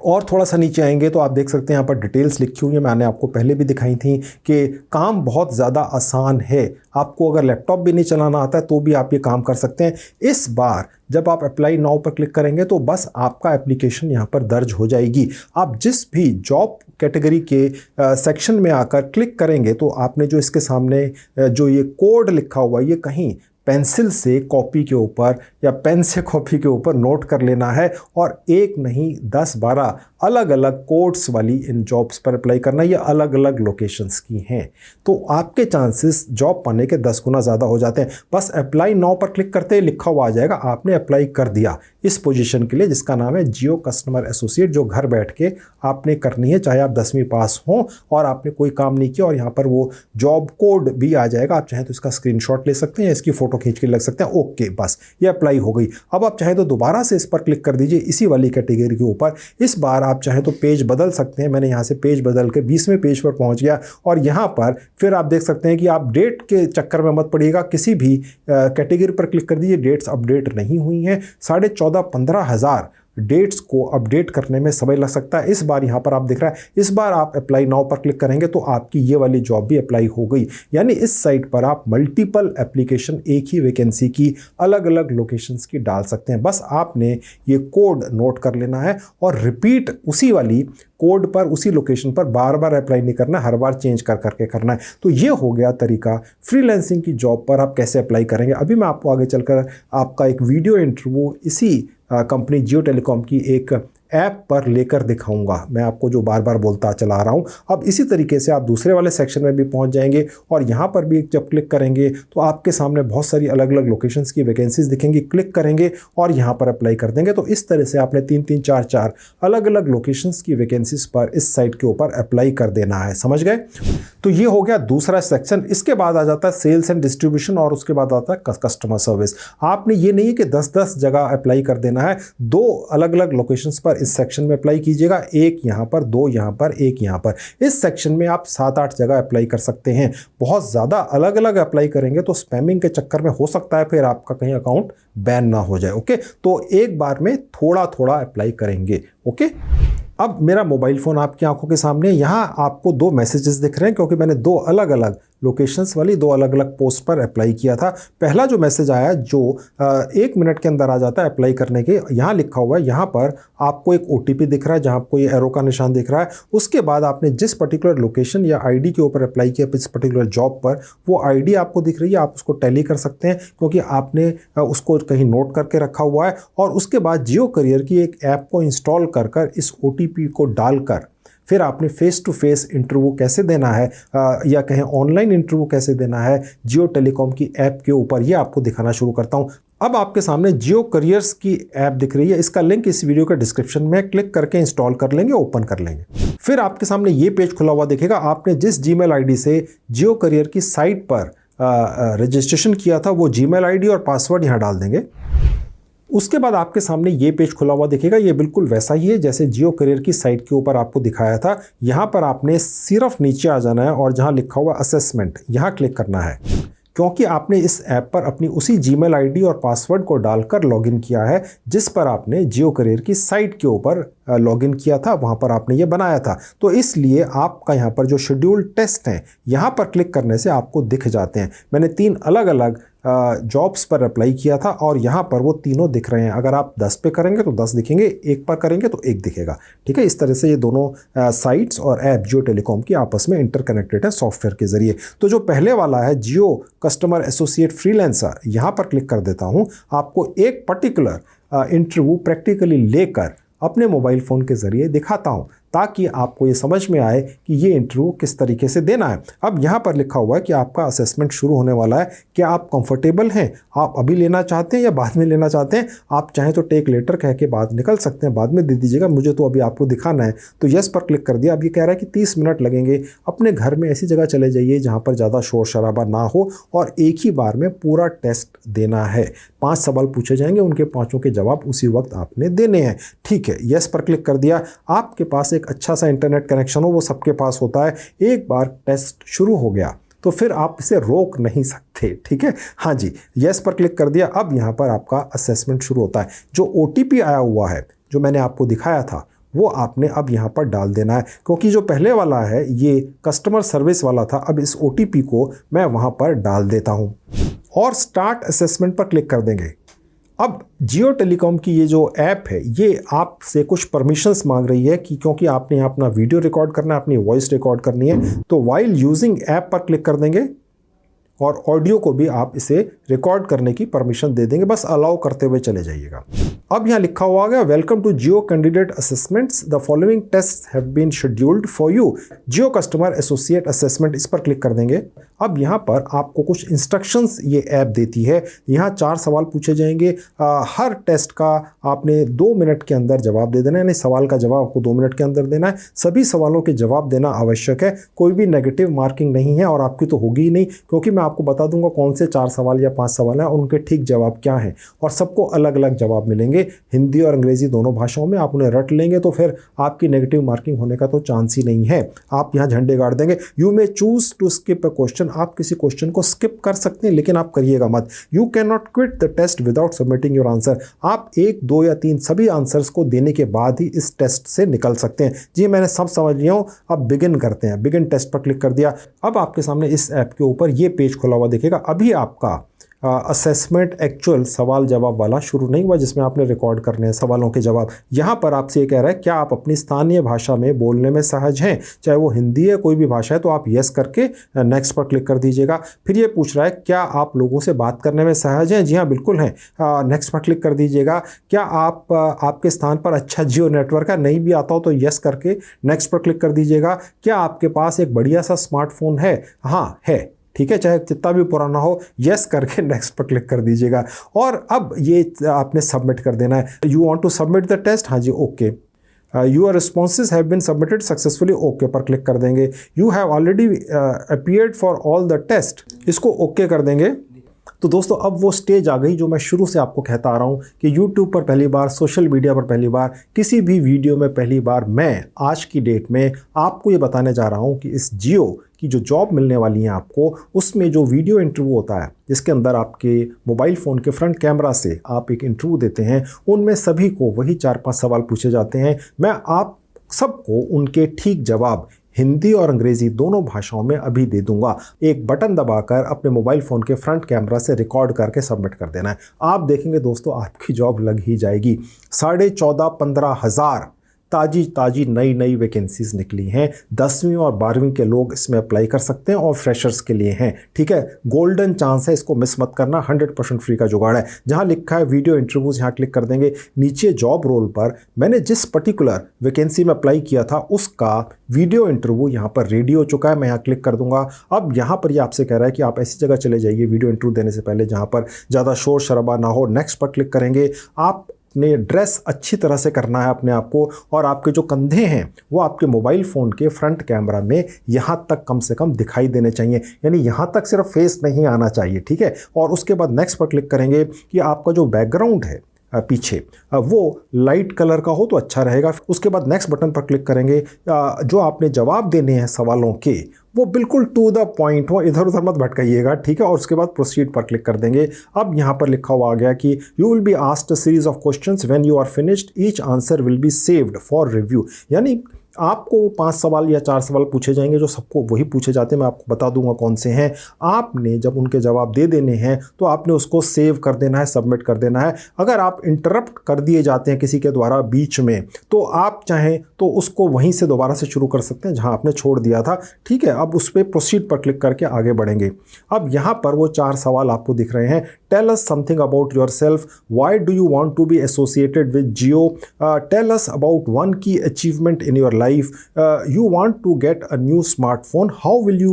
Speaker 1: और थोड़ा सा नीचे आएंगे तो आप देख सकते हैं यहाँ पर डिटेल्स लिखी हुई है, मैंने आपको पहले भी दिखाई थी कि काम बहुत ज़्यादा आसान है। आपको अगर लैपटॉप भी नहीं चलाना आता है तो भी आप ये काम कर सकते हैं। इस बार जब आप अप्लाई नाउ पर क्लिक करेंगे तो बस आपका एप्लीकेशन यहाँ पर दर्ज हो जाएगी। आप जिस भी जॉब कैटेगरी के सेक्शन में आकर क्लिक करेंगे तो आपने जो इसके सामने जो ये कोड लिखा हुआ है ये कहीं पेंसिल से कॉपी के ऊपर या पेन से कॉपी के ऊपर नोट कर लेना है और एक नहीं 10-12 अलग अलग कोड्स वाली इन जॉब्स पर अप्लाई करना। ये अलग अलग लोकेशंस की हैं तो आपके चांसेस जॉब पाने के 10 गुना ज़्यादा हो जाते हैं। बस अप्लाई नाउ पर क्लिक करते ही लिखा हुआ आ जाएगा आपने अप्लाई कर दिया इस पोजीशन के लिए जिसका नाम है जियो कस्टमर एसोसिएट, जो घर बैठ के आपने करनी है, चाहे आप 10वीं पास हों और आपने कोई काम नहीं किया। और यहाँ पर वो जॉब कोड भी आ जाएगा, आप चाहें तो इसका स्क्रीनशॉट ले सकते हैं, इसकी फ़ोटो खींच के लग सकते हैं। ओके, बस ये अप्लाई हो गई। अब आप चाहें तो दोबारा से इस पर क्लिक कर दीजिए इसी वाली कैटेगरी के ऊपर। इस बार आप चाहें तो पेज बदल सकते हैं। मैंने यहाँ से पेज बदल के 20वें पेज पर पहुँच गया और यहाँ पर फिर आप देख सकते हैं कि आप डेट के चक्कर में मत पड़िएगा, किसी भी कैटेगरी पर क्लिक कर दीजिए। डेट्स अपडेट नहीं हुई हैं, 14,500-15,000 डेट्स को अपडेट करने में समय लग सकता है। इस बार यहाँ पर आप दिख रहा है, इस बार आप अप्लाई नाउ पर क्लिक करेंगे तो आपकी ये वाली जॉब भी अप्लाई हो गई। यानी इस साइट पर आप मल्टीपल एप्लीकेशन एक ही वैकेंसी की अलग अलग लोकेशंस की डाल सकते हैं। बस आपने ये कोड नोट कर लेना है और रिपीट उसी वाली कोड पर उसी लोकेशन पर बार बार अप्लाई नहीं करना, हर बार चेंज कर करके करना है। तो ये हो गया तरीका फ्रीलांसिंग की जॉब पर आप कैसे अप्लाई करेंगे। अभी मैं आपको आगे चलकर आपका एक वीडियो इंटरव्यू इसी कंपनी जियो टेलीकॉम की एक ऐप पर लेकर दिखाऊंगा, मैं आपको जो बार बार बोलता चला रहा हूं। अब इसी तरीके से आप दूसरे वाले सेक्शन में भी पहुंच जाएंगे और यहां पर भी जब क्लिक करेंगे तो आपके सामने बहुत सारी अलग अलग लोकेशंस की वैकेंसीज दिखेंगी। क्लिक करेंगे और यहां पर अप्लाई कर देंगे तो इस तरह से आपने 3-3, 4-4 अलग अलग लोकेशंस की वैकेंसीज पर इस साइट के ऊपर अप्लाई कर देना है। समझ गए? तो ये हो गया दूसरा सेक्शन। इसके बाद आ जाता है सेल्स एंड डिस्ट्रीब्यूशन और उसके बाद आता है कस्टमर सर्विस। आपने ये नहीं है कि 10-10 जगह अप्लाई कर देना है, 2 अलग अलग लोकेशंस पर इस सेक्शन में अप्लाई कीजिएगा, एक यहां पर, 2 यहां पर, एक यहां पर। इस सेक्शन में आप 7-8 जगह अप्लाई कर सकते हैं। बहुत ज़्यादा अलग अलग अप्लाई करेंगे तो स्पैमिंग के चक्कर में हो सकता है फिर आपका कहीं अकाउंट बैन ना हो जाए। ओके, तो एक बार में थोड़ा थोड़ा अप्लाई करेंगे। ओके, अब मेरा मोबाइल फ़ोन आपकी आंखों के सामने, यहाँ आपको 2 मैसेजेस दिख रहे हैं क्योंकि मैंने 2 अलग अलग लोकेशंस वाली 2 अलग अलग पोस्ट पर अप्लाई किया था। पहला जो मैसेज आया जो 1 मिनट के अंदर आ जाता है अप्लाई करने के, यहाँ लिखा हुआ है, यहाँ पर आपको एक OTP दिख रहा है जहाँ आपको ये एरो का निशान दिख रहा है। उसके बाद आपने जिस पर्टिकुलर लोकेशन या ID के ऊपर अप्लाई किया इस पर्टिकुलर जॉब पर, वो ID आपको दिख रही है, आप उसको टैली कर सकते हैं क्योंकि आपने उसको कहीं नोट करके रखा हुआ है। और उसके बाद जियो करियर की एक ऐप को इंस्टॉल कर इस OTP को डालकर फिर आपने फेस टू फेस इंटरव्यू कैसे देना है या कहें ऑनलाइन इंटरव्यू कैसे देना है जियो टेलीकॉम की ऐप के ऊपर, ये आपको दिखाना शुरू करता हूं। अब आपके सामने जियो करियर्स की ऐप दिख रही है, इसका लिंक इस वीडियो के डिस्क्रिप्शन में, क्लिक करके इंस्टॉल कर लेंगे, ओपन कर लेंगे। फिर आपके सामने ये पेज खुला हुआ दिखेगा। आपने जिस जीमेल आईडी से जियो करियर की साइट पर रजिस्ट्रेशन किया था वो जीमेल आईडी और पासवर्ड यहाँ डाल देंगे। उसके बाद आपके सामने ये पेज खुला हुआ दिखेगा, ये बिल्कुल वैसा ही है जैसे जियो करियर की साइट के ऊपर आपको दिखाया था। यहाँ पर आपने सिर्फ नीचे आ जाना है और जहाँ लिखा हुआ असेसमेंट, यहाँ क्लिक करना है क्योंकि आपने इस ऐप पर अपनी उसी जीमेल आईडी और पासवर्ड को डालकर लॉगिन किया है जिस पर आपने जियो करियर की साइट के ऊपर लॉगिन किया था, वहाँ पर आपने ये बनाया था। तो इसलिए आपका यहाँ पर जो शेड्यूल्ड टेस्ट हैं यहाँ पर क्लिक करने से आपको दिख जाते हैं। मैंने 3 अलग अलग जॉब्स पर अप्लाई किया था और यहाँ पर वो तीनों दिख रहे हैं। अगर आप 10 पे करेंगे तो 10 दिखेंगे, 1 पर करेंगे तो 1 दिखेगा। ठीक है, इस तरह से ये दोनों साइट्स और ऐप जियो टेलीकॉम की आपस में इंटरकनेक्टेड है सॉफ्टवेयर के ज़रिए। तो जो पहले वाला है जियो कस्टमर एसोसिएट फ्रीलांसर, यहाँ पर क्लिक कर देता हूँ। आपको एक पर्टिकुलर इंटरव्यू प्रैक्टिकली लेकर अपने मोबाइल फ़ोन के ज़रिए दिखाता हूँ ताकि आपको ये समझ में आए कि ये इंटरव्यू किस तरीके से देना है। अब यहाँ पर लिखा हुआ है कि आपका असेसमेंट शुरू होने वाला है, क्या आप कंफर्टेबल हैं, आप अभी लेना चाहते हैं या बाद में लेना चाहते हैं। आप चाहें तो टेक लेटर कह के बाद निकल सकते हैं, बाद में दे दीजिएगा, मुझे तो अभी आपको दिखाना है। तो यस पर क्लिक कर दिया। अब ये कह रहा है कि 30 मिनट लगेंगे। अपने घर में ऐसी जगह चले जाइए जहाँ पर ज़्यादा शोर शराबा ना हो और एक ही बार में पूरा टेस्ट देना है। 5 सवाल पूछे जाएंगे, उनके 5 के जवाब उसी वक्त आपने देने हैं। ठीक है, यस पर क्लिक कर दिया। आपके पास एक अच्छा सा इंटरनेट कनेक्शन हो, वो सबके पास होता है। एक बार टेस्ट शुरू हो गया तो फिर आप इसे रोक नहीं सकते। ठीक है, हाँ जी, यस पर क्लिक कर दिया। अब यहाँ पर आपका असेसमेंट शुरू होता है। जो OTP आया हुआ है जो मैंने आपको दिखाया था वो आपने अब यहाँ पर डाल देना है, क्योंकि जो पहले वाला है ये कस्टमर सर्विस वाला था। अब इस OTP को मैं वहाँ पर डाल देता हूँ और स्टार्ट असेसमेंट पर क्लिक कर देंगे। अब जियो टेलीकॉम की ये जो ऐप है ये आपसे कुछ परमिशंस मांग रही है कि क्योंकि आपने यहाँ अपना वीडियो रिकॉर्ड करना है, अपनी वॉइस रिकॉर्ड करनी है, तो वाइल यूजिंग ऐप पर क्लिक कर देंगे और ऑडियो को भी आप इसे रिकॉर्ड करने की परमिशन दे देंगे, बस अलाउ करते हुए चले जाइएगा। अब यहाँ लिखा हुआ है welcome to Jio candidate assessments, the following test have been scheduled for you, Jio customer associate assessment, इस पर क्लिक कर देंगे। अब यहाँ पर आपको कुछ इंस्ट्रक्शंस ये ऐप देती है। यहाँ 4 सवाल पूछे जाएंगे, हर टेस्ट का आपने 2 मिनट के अंदर जवाब दे देना है, यानी सवाल का जवाब आपको 2 मिनट के अंदर देना है। सभी सवालों के जवाब देना आवश्यक है, कोई भी नेगेटिव मार्किंग नहीं है और आपकी तो होगी ही नहीं, क्योंकि मैं आपको बता दूंगा कौन से 4 सवाल या 5 सवाल हैं और उनके ठीक जवाब क्या हैं, और सबको अलग अलग जवाब मिलेंगे हिंदी और अंग्रेजी दोनों भाषाओं में। आप उन्हें रट लेंगे तो फिर आपकी नेगेटिव मार्किंग होने का तो चांस ही नहीं है। आप यहाँ झंडे गाड़ देंगे। You may choose to skip a question, आप किसी क्वेश्चन को स्किप कर सकते हैं लेकिन आप करिएगा मत। You can not quit the test without submitting your answer, आप 1, 2 या 3 सभी आंसर्स को देने के बाद ही इस टेस्ट से निकल सकते हैं। जी मैंने सब समझ लिया हूँ, अब बिगिन करते हैं। बिगिन टेस्ट पर क्लिक कर दिया। अब आपके सामने इस ऐप के ऊपर ये पेज खुला हुआ दिखेगा। अभी आपका असेसमेंट एक्चुअल सवाल जवाब वाला शुरू नहीं हुआ, जिसमें आपने रिकॉर्ड करने हैं सवालों के जवाब। यहाँ पर आपसे ये कह रहा है क्या आप अपनी स्थानीय भाषा में बोलने में सहज हैं, चाहे वो हिंदी है कोई भी भाषा है, तो आप यस करके नेक्स्ट पर क्लिक कर दीजिएगा। फिर ये पूछ रहा है क्या आप लोगों से बात करने में सहज हैं, जी हाँ बिल्कुल हैं, नेक्स्ट पर क्लिक कर दीजिएगा। क्या आप आपके स्थान पर अच्छा जियो नेटवर्क है, नहीं भी आता हो तो यस करके नेक्स्ट पर क्लिक कर दीजिएगा। क्या आपके पास एक बढ़िया सा स्मार्टफोन है, हाँ है, ठीक है, चाहे कितना भी पुराना हो, यस करके नेक्स्ट पर क्लिक कर दीजिएगा। और अब ये आपने सबमिट कर देना है। You want to submit the test, हाँ जी okay. Your responses have been submitted successfully, okay पर क्लिक कर देंगे। You have already appeared for all the test, इसको ओके कर देंगे। तो दोस्तों अब वो स्टेज आ गई जो मैं शुरू से आपको कहता आ रहा हूँ कि YouTube पर पहली बार, सोशल मीडिया पर पहली बार, किसी भी वीडियो में पहली बार मैं आज की डेट में आपको ये बताने जा रहा हूँ कि इस जियो की जो जॉब मिलने वाली है आपको, उसमें जो वीडियो इंटरव्यू होता है जिसके अंदर आपके मोबाइल फ़ोन के फ्रंट कैमरा से आप एक इंटरव्यू देते हैं, उनमें सभी को वही 4-5 सवाल पूछे जाते हैं। मैं आप सबको उनके ठीक जवाब हिंदी और अंग्रेजी दोनों भाषाओं में अभी दे दूंगा। एक बटन दबाकर अपने मोबाइल फ़ोन के फ्रंट कैमरा से रिकॉर्ड करके सबमिट कर देना है। आप देखेंगे दोस्तों आपकी जॉब लग ही जाएगी। 14,500-15 हज़ार ताज़ी नई वैकेंसीज़ निकली हैं। 10वीं और 12वीं के लोग इसमें अप्लाई कर सकते हैं और फ्रेशर्स के लिए हैं, ठीक है। गोल्डन चांस है, इसको मिस मत करना। 100% फ्री का जुगाड़ है। जहां लिखा है वीडियो इंटरव्यूज़, यहाँ क्लिक कर देंगे। नीचे जॉब रोल पर मैंने जिस पर्टिकुलर वैकेंसी में अप्लाई किया था उसका वीडियो इंटरव्यू यहाँ पर रेडी हो चुका है। मैं यहाँ क्लिक कर दूंगा। अब यहाँ पर ये आपसे कह रहा है कि आप ऐसी जगह चले जाइए वीडियो इंटरव्यू देने से पहले जहाँ पर ज़्यादा शोर शराबा ना हो। नेक्स्ट पर क्लिक करेंगे। आप ने ड्रेस अच्छी तरह से करना है अपने आप को, और आपके जो कंधे हैं वो आपके मोबाइल फ़ोन के फ्रंट कैमरा में यहाँ तक कम से कम दिखाई देने चाहिए, यानी यहाँ तक सिर्फ फेस नहीं आना चाहिए, ठीक है। और उसके बाद नेक्स्ट पर क्लिक करेंगे कि आपका जो बैकग्राउंड है पीछे वो लाइट कलर का हो तो अच्छा रहेगा। उसके बाद नेक्स्ट बटन पर क्लिक करेंगे। जो आपने जवाब देने हैं सवालों के वो बिल्कुल टू द पॉइंट हो, इधर उधर मत भटकाइएगा, ठीक है। और उसके बाद प्रोसीड पर क्लिक कर देंगे। अब यहाँ पर लिखा हुआ आ गया कि you will be asked a series of questions, when you are finished each answer will be saved for review, यानी आपको 5 सवाल या 4 सवाल पूछे जाएंगे, जो सबको वही पूछे जाते हैं। मैं आपको बता दूंगा कौन से हैं। आपने जब उनके जवाब दे देने हैं तो आपने उसको सेव कर देना है, सबमिट कर देना है। अगर आप इंटरप्ट कर दिए जाते हैं किसी के द्वारा बीच में, तो आप चाहें तो उसको वहीं से दोबारा से शुरू कर सकते हैं जहां आपने छोड़ दिया था, ठीक है। अब उस पर प्रोसीड पर क्लिक करके आगे बढ़ेंगे। अब यहाँ पर वो 4 सवाल आपको दिख रहे हैं। Tell us something about yourself, why do you want to be associated with Jio, tell us about one key achievement in your life, you want to get a new smartphone, how will you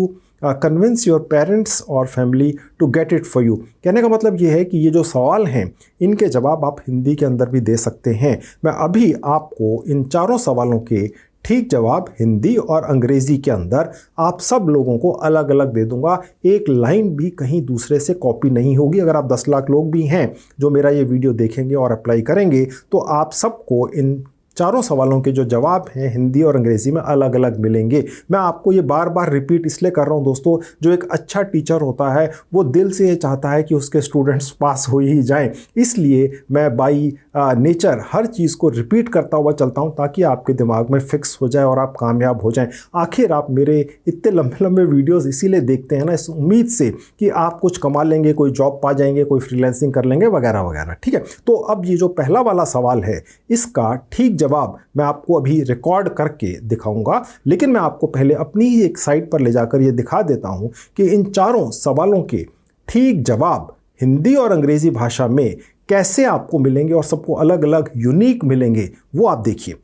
Speaker 1: convince your parents or family to get it for you। कहने का मतलब ये है कि ये जो सवाल हैं इनके जवाब आप हिंदी के अंदर भी दे सकते हैं। मैं अभी आपको इन 4 सवालों के ठीक जवाब हिंदी और अंग्रेजी के अंदर आप सब लोगों को अलग अलग दे दूंगा। एक लाइन भी कहीं दूसरे से कॉपी नहीं होगी। अगर आप 10 लाख लोग भी हैं जो मेरा ये वीडियो देखेंगे और अप्लाई करेंगे तो आप सबको इन चारों सवालों के जो जवाब हैं हिंदी और अंग्रेज़ी में अलग अलग मिलेंगे। मैं आपको ये बार बार रिपीट इसलिए कर रहा हूँ दोस्तों, जो एक अच्छा टीचर होता है वो दिल से ये चाहता है कि उसके स्टूडेंट्स पास हो ही जाएं, इसलिए मैं बाई नेचर हर चीज़ को रिपीट करता हुआ चलता हूँ ताकि आपके दिमाग में फिक्स हो जाए और आप कामयाब हो जाएं। आखिर आप मेरे इतने लंबे लंबे वीडियोस इसीलिए देखते हैं ना, इस उम्मीद से कि आप कुछ कमा लेंगे, कोई जॉब पा जाएंगे, कोई फ्रीलांसिंग कर लेंगे वगैरह वगैरह। ठीक है, तो अब ये जो पहला वाला सवाल है इसका ठीक जवाब मैं आपको अभी रिकॉर्ड करके दिखाऊंगा, लेकिन मैं आपको पहले अपनी ही एक साइट पर ले जाकर ये दिखा देता हूं कि इन चारों सवालों के ठीक जवाब हिंदी और अंग्रेजी भाषा में कैसे आपको मिलेंगे और सबको अलग अलग यूनिक मिलेंगे, वो आप देखिए।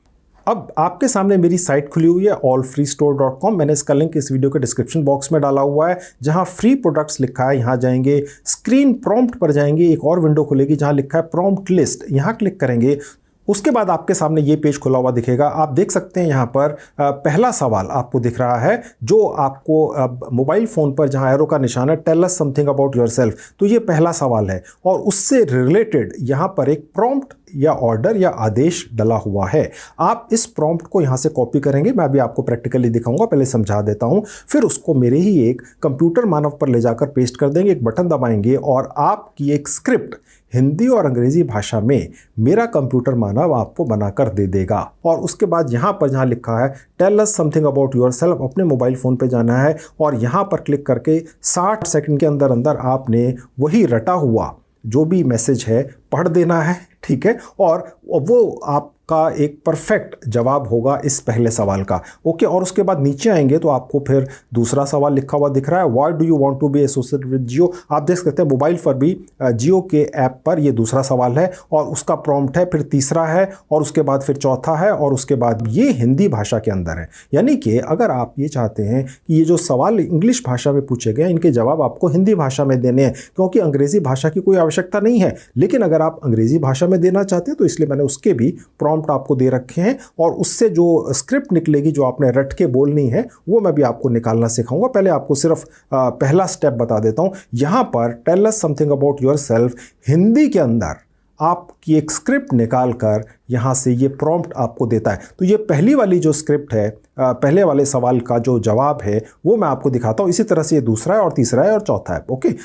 Speaker 1: अब आपके सामने मेरी साइट खुली हुई है allfreestore.com। मैंने इसका लिंक इस वीडियो के डिस्क्रिप्शन बॉक्स में डाला हुआ है, जहां फ्री प्रोडक्ट्स लिखा है। यहां जाएंगे, स्क्रीन प्रॉम्प्ट पर जाएंगे, एक और विंडो खुलेगी जहां लिखा है प्रॉम्प्ट लिस्ट। यहां क्लिक करेंगे, उसके बाद आपके सामने ये पेज खुला हुआ दिखेगा। आप देख सकते हैं यहाँ पर पहला सवाल आपको दिख रहा है, जो आपको मोबाइल फ़ोन पर जहाँ एरो का निशान है, tell us something about yourself, तो ये पहला सवाल है और उससे रिलेटेड यहाँ पर एक प्रॉम्प्ट या ऑर्डर या आदेश डला हुआ है। आप इस प्रॉम्प्ट को यहाँ से कॉपी करेंगे, मैं अभी आपको प्रैक्टिकली दिखाऊंगा, पहले समझा देता हूँ, फिर उसको मेरे ही एक कंप्यूटर मानव पर ले जाकर पेस्ट कर देंगे, एक बटन दबाएंगे और आपकी एक स्क्रिप्ट हिंदी और अंग्रेजी भाषा में मेरा कंप्यूटर मानव आपको बनाकर दे देगा। और उसके बाद यहाँ पर जहाँ लिखा है tell us something about yourself, अपने मोबाइल फ़ोन पे जाना है और यहाँ पर क्लिक करके 60 सेकंड के अंदर अंदर आपने वही रटा हुआ जो भी मैसेज है पढ़ देना है। ठीक है, और वो आपका एक परफेक्ट जवाब होगा इस पहले सवाल का। ओके, और उसके बाद नीचे आएंगे तो आपको फिर दूसरा सवाल लिखा हुआ दिख रहा है, why do you want to be associated with Jio. आप देख सकते हैं मोबाइल पर भी जियो के ऐप पर ये दूसरा सवाल है और उसका प्रॉम्प्ट है, फिर तीसरा है और उसके बाद फिर चौथा है और उसके बाद ये हिंदी भाषा के अंदर है। यानी कि अगर आप ये चाहते हैं कि ये जो सवाल इंग्लिश भाषा में पूछे गए इनके जवाब आपको हिंदी भाषा में देने हैं, क्योंकि अंग्रेजी भाषा की कोई आवश्यकता नहीं है, लेकिन अगर आप अंग्रेजी भाषा में देना चाहते हैं तो इसलिए मैंने उसके भी प्रॉम्प्ट आपको दे रखे हैं और उससे जो स्क्रिप्ट निकलेगी जो आपने रट के बोलनी है वो मैं भी आपको निकालना सिखाऊंगा। पहले आपको सिर्फ पहला स्टेप बता देता हूं। यहां पर tell us something about yourself Hindi के अंदर आपकी एक स्क्रिप्ट निकाल कर यहाँ से ये प्रॉम्प्ट आपको देता है। तो ये पहली वाली जो स्क्रिप्ट है, पहले वाले सवाल का जो जवाब है वो मैं आपको दिखाता हूँ। इसी तरह से ये दूसरा है और तीसरा है और चौथा है। ओके,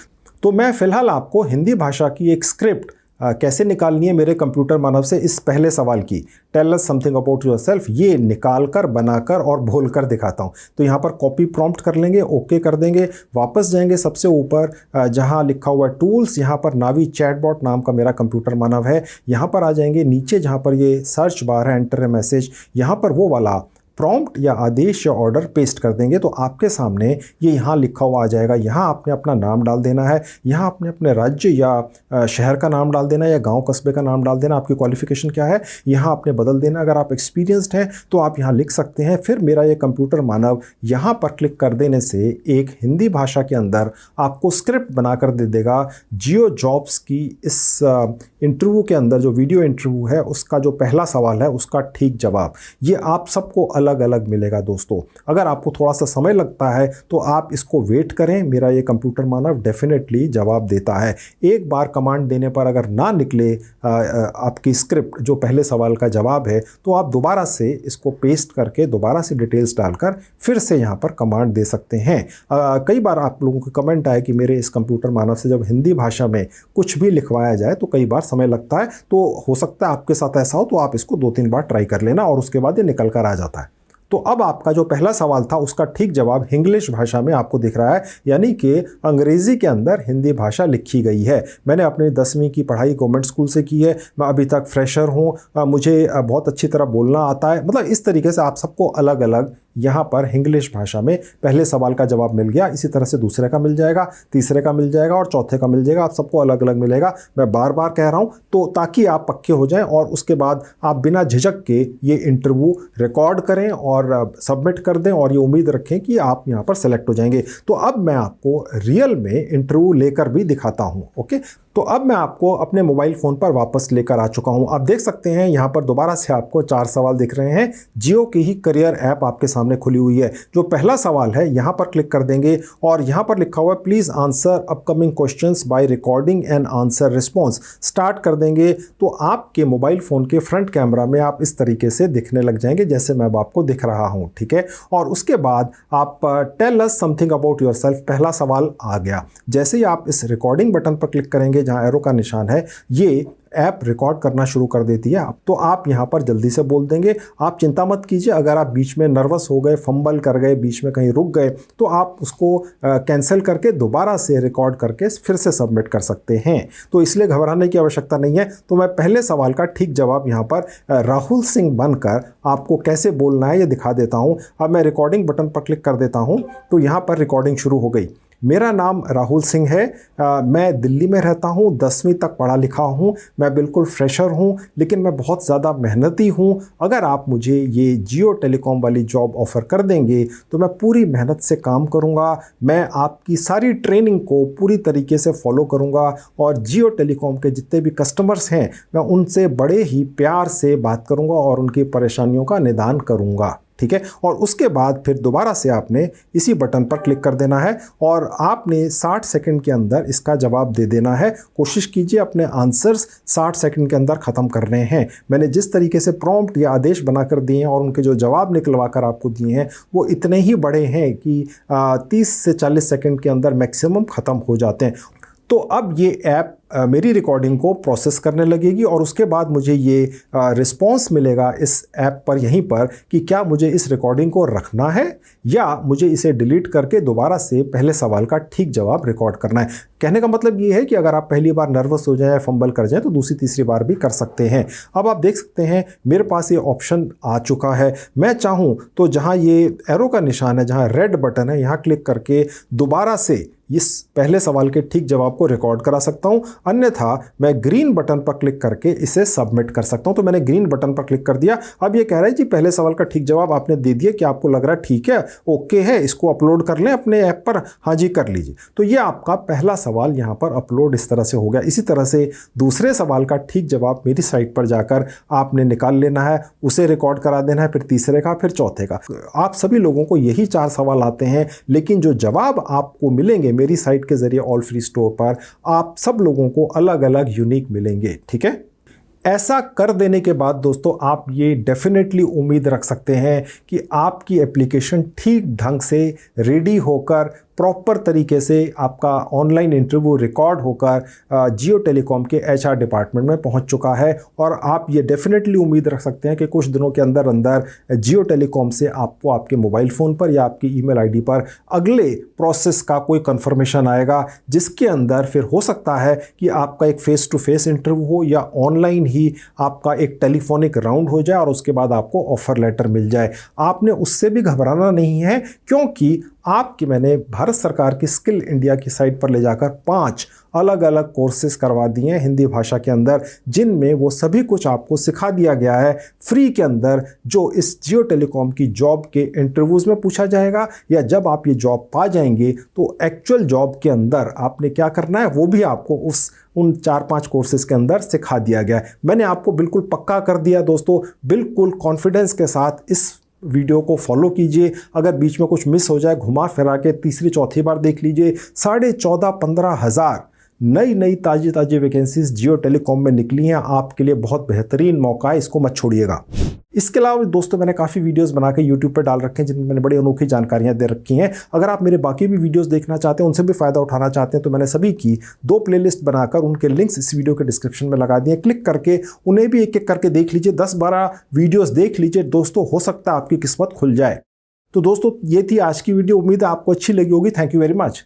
Speaker 1: तो मैं फिलहाल आपको हिंदी भाषा की एक स्क्रिप्ट कैसे निकालनी है मेरे कंप्यूटर मानव से इस पहले सवाल की, tell us something about yourself, ये निकाल कर बनाकर और बोल कर दिखाता हूँ। तो यहाँ पर कॉपी प्रॉम्प्ट कर लेंगे, ओके कर देंगे, वापस जाएंगे सबसे ऊपर जहाँ लिखा हुआ है टूल्स, यहाँ पर नावी चैटबॉट नाम का मेरा कंप्यूटर मानव है। यहाँ पर आ जाएंगे, नीचे जहाँ पर ये सर्च बार है, एंटर ए मैसेज, यहाँ पर वो वाला प्रॉम्प्ट या आदेश या ऑर्डर पेस्ट कर देंगे तो आपके सामने ये यहाँ लिखा हुआ आ जाएगा। यहाँ आपने अपना नाम डाल देना है, यहाँ आपने अपने राज्य या शहर का नाम डाल देना है या गांव कस्बे का नाम डाल देना, आपकी क्वालिफिकेशन क्या है यहाँ आपने बदल देना। अगर आप एक्सपीरियंस्ड हैं तो आप यहाँ लिख सकते हैं। फिर मेरा ये कंप्यूटर मानव यहाँ पर क्लिक कर देने से एक हिंदी भाषा के अंदर आपको स्क्रिप्ट बनाकर दे देगा जियो जॉब्स की। इस इंटरव्यू के अंदर जो वीडियो इंटरव्यू है उसका जो पहला सवाल है उसका ठीक जवाब ये आप सबको अलग अलग मिलेगा। दोस्तों अगर आपको थोड़ा सा समय लगता है तो आप इसको वेट करें, मेरा ये कंप्यूटर मानव डेफिनेटली जवाब देता है। एक बार कमांड देने पर अगर ना निकले आपकी स्क्रिप्ट जो पहले सवाल का जवाब है तो आप दोबारा से इसको पेस्ट करके दोबारा से डिटेल्स डालकर फिर से यहाँ पर कमांड दे सकते हैं। कई बार आप लोगों को कमेंट आए कि मेरे इस कंप्यूटर मानव से जब हिंदी भाषा में कुछ भी लिखवाया जाए तो कई बार समय लगता है, तो हो सकता है आपके साथ ऐसा हो, तो आप इसको 2-3 बार ट्राई कर लेना और उसके बाद ये निकल कर आ जाता है। तो अब आपका जो पहला सवाल था उसका ठीक जवाब इंग्लिश भाषा में आपको दिख रहा है, यानी कि अंग्रेजी के अंदर हिंदी भाषा लिखी गई है। मैंने अपनी 10वीं की पढ़ाई गवर्नमेंट स्कूल से की है, मैं अभी तक फ्रेशर हूँ, मुझे बहुत अच्छी तरह बोलना आता है। मतलब इस तरीके से आप सबको अलग अलग यहाँ पर इंग्लिश भाषा में पहले सवाल का जवाब मिल गया। इसी तरह से दूसरे का मिल जाएगा, तीसरे का मिल जाएगा और चौथे का मिल जाएगा। आप सबको अलग अलग मिलेगा। मैं बार बार कह रहा हूँ तो ताकि आप पक्के हो जाएं और उसके बाद आप बिना झिझक के ये इंटरव्यू रिकॉर्ड करें और सबमिट कर दें और ये उम्मीद रखें कि आप यहाँ पर सेलेक्ट हो जाएंगे। तो अब मैं आपको रियल में इंटरव्यू लेकर भी दिखाता हूँ। ओके, तो अब मैं आपको अपने मोबाइल फ़ोन पर वापस लेकर आ चुका हूं। आप देख सकते हैं यहाँ पर दोबारा से आपको 4 सवाल दिख रहे हैं। जियो की ही करियर ऐप आपके सामने खुली हुई है। जो पहला सवाल है यहाँ पर क्लिक कर देंगे और यहाँ पर लिखा हुआ है please answer upcoming questions by recording and answer response. Start कर देंगे तो आपके मोबाइल फ़ोन के फ्रंट कैमरा में आप इस तरीके से दिखने लग जाएंगे जैसे मैं अब आपको दिख रहा हूँ, ठीक है। और उसके बाद आप tell us something about yourself, पहला सवाल आ गया। जैसे ही आप इस रिकॉर्डिंग बटन पर क्लिक करेंगे जहां एरो का निशान है, ये ऐप रिकॉर्ड करना शुरू कर देती है। तो आप यहां पर जल्दी से बोल देंगे। आप चिंता मत कीजिए, अगर आप बीच में नर्वस हो गए, फंबल कर गए, बीच में कहीं रुक गए तो आप उसको कैंसिल करके दोबारा से रिकॉर्ड करके फिर से सबमिट कर सकते हैं। तो इसलिए घबराने की आवश्यकता नहीं है। तो मैं पहले सवाल का ठीक जवाब यहां पर राहुल सिंह बनकर आपको कैसे बोलना है ये दिखा देता हूं। अब मैं रिकॉर्डिंग बटन पर क्लिक कर देता हूं तो यहां पर रिकॉर्डिंग शुरू हो गई। मेरा नाम राहुल सिंह है। मैं दिल्ली में रहता हूँ, 10वीं तक पढ़ा लिखा हूँ। मैं बिल्कुल फ्रेशर हूँ लेकिन मैं बहुत ज़्यादा मेहनती हूँ। अगर आप मुझे ये जियो टेलीकॉम वाली जॉब ऑफ़र कर देंगे तो मैं पूरी मेहनत से काम करूँगा। मैं आपकी सारी ट्रेनिंग को पूरी तरीके से फॉलो करूँगा और जियो टेलीकॉम के जितने भी कस्टमर्स हैं मैं उनसे बड़े ही प्यार से बात करूँगा और उनकी परेशानियों का निदान करूँगा, ठीक है। और उसके बाद फिर दोबारा से आपने इसी बटन पर क्लिक कर देना है और आपने 60 सेकंड के अंदर इसका जवाब दे देना है। कोशिश कीजिए अपने आंसर्स 60 सेकंड के अंदर ख़त्म करने हैं। मैंने जिस तरीके से प्रॉम्प्ट या आदेश बनाकर दिए हैं और उनके जो जवाब निकलवा कर आपको दिए हैं वो इतने ही बड़े हैं कि 30 से 40 सेकंड के अंदर मैक्सिमम ख़त्म हो जाते हैं। तो अब ये ऐप मेरी रिकॉर्डिंग को प्रोसेस करने लगेगी और उसके बाद मुझे ये रिस्पॉन्स मिलेगा इस ऐप पर यहीं पर कि क्या मुझे इस रिकॉर्डिंग को रखना है या मुझे इसे डिलीट करके दोबारा से पहले सवाल का ठीक जवाब रिकॉर्ड करना है। कहने का मतलब ये है कि अगर आप पहली बार नर्वस हो जाए, फंबल कर जाए तो दूसरी तीसरी बार भी कर सकते हैं। अब आप देख सकते हैं मेरे पास ये ऑप्शन आ चुका है। मैं चाहूँ तो जहाँ ये एरो का निशान है, जहाँ रेड बटन है, यहाँ क्लिक करके दोबारा से इस पहले सवाल के ठीक जवाब को रिकॉर्ड करा सकता हूं। अन्यथा मैं ग्रीन बटन पर क्लिक करके इसे सबमिट कर सकता हूं। तो मैंने ग्रीन बटन पर क्लिक कर दिया। अब ये कह रहा है जी पहले सवाल का ठीक जवाब आपने दे दिया, क्या आपको लग रहा है ठीक है, ओके है, इसको अपलोड कर लें अपने ऐप पर? हाँ जी कर लीजिए। तो ये आपका पहला सवाल यहाँ पर अपलोड इस तरह से हो गया। इसी तरह से दूसरे सवाल का ठीक जवाब मेरी साइट पर जाकर आपने निकाल लेना है, उसे रिकॉर्ड करा देना है, फिर तीसरे का, फिर चौथे का। आप सभी लोगों को यही 4 सवाल आते हैं लेकिन जो जवाब आपको मिलेंगे मेरी साइट के जरिए ऑल फ्री स्टोर पर आप सब लोगों को अलग अलग यूनिक मिलेंगे, ठीक है। ऐसा कर देने के बाद दोस्तों आप ये डेफिनेटली उम्मीद रख सकते हैं कि आपकी एप्लीकेशन ठीक ढंग से रेडी होकर प्रॉपर तरीके से आपका ऑनलाइन इंटरव्यू रिकॉर्ड होकर जियो टेलीकॉम के HR डिपार्टमेंट में पहुंच चुका है। और आप ये डेफिनेटली उम्मीद रख सकते हैं कि कुछ दिनों के अंदर अंदर जियो टेलीकॉम से आपको आपके मोबाइल फ़ोन पर या आपकी ईमेल आईडी पर अगले प्रोसेस का कोई कंफर्मेशन आएगा जिसके अंदर फिर हो सकता है कि आपका एक फेस टू फेस इंटरव्यू हो या ऑनलाइन ही आपका एक टेलीफोनिक राउंड हो जाए और उसके बाद आपको ऑफर लेटर मिल जाए। आपने उससे भी घबराना नहीं है क्योंकि आपकी मैंने भारत सरकार की स्किल इंडिया की साइट पर ले जाकर 5 अलग अलग कोर्सेज करवा दिए हैं हिंदी भाषा के अंदर, जिनमें वो सभी कुछ आपको सिखा दिया गया है फ्री के अंदर, जो इस जियो टेलीकॉम की जॉब के इंटरव्यूज़ में पूछा जाएगा या जब आप ये जॉब पा जाएंगे तो एक्चुअल जॉब के अंदर आपने क्या करना है वो भी आपको उन 4-5 कोर्सेज के अंदर सिखा दिया गया है। मैंने आपको बिल्कुल पक्का कर दिया दोस्तों, बिल्कुल कॉन्फिडेंस के साथ इस वीडियो को फॉलो कीजिए। अगर बीच में कुछ मिस हो जाए घुमा फिरा के तीसरी चौथी बार देख लीजिए। 14,500-15 हज़ार नई ताज़ी वैकेंसीज जियो टेलीकॉम में निकली हैं। आपके लिए बहुत बेहतरीन मौका है, इसको मत छोड़िएगा। इसके अलावा दोस्तों मैंने काफ़ी वीडियोस बना के यूट्यूब पर डाल रखे हैं जिनमें मैंने बड़ी अनोखी जानकारियां दे रखी हैं। अगर आप मेरे बाकी भी वीडियोस देखना चाहते हैं, उनसे भी फ़ायदा उठाना चाहते हैं तो मैंने सभी की 2 प्लेलिस्ट बनाकर उनके लिंक्स इस वीडियो के डिस्क्रिप्शन में लगा दिए। क्लिक करके उन्हें भी एक एक करके देख लीजिए, 10-12 वीडियोज़ देख लीजिए दोस्तों, हो सकता है आपकी किस्मत खुल जाए। तो दोस्तों ये थी आज की वीडियो, उम्मीद है आपको अच्छी लगी होगी। Thank you very much.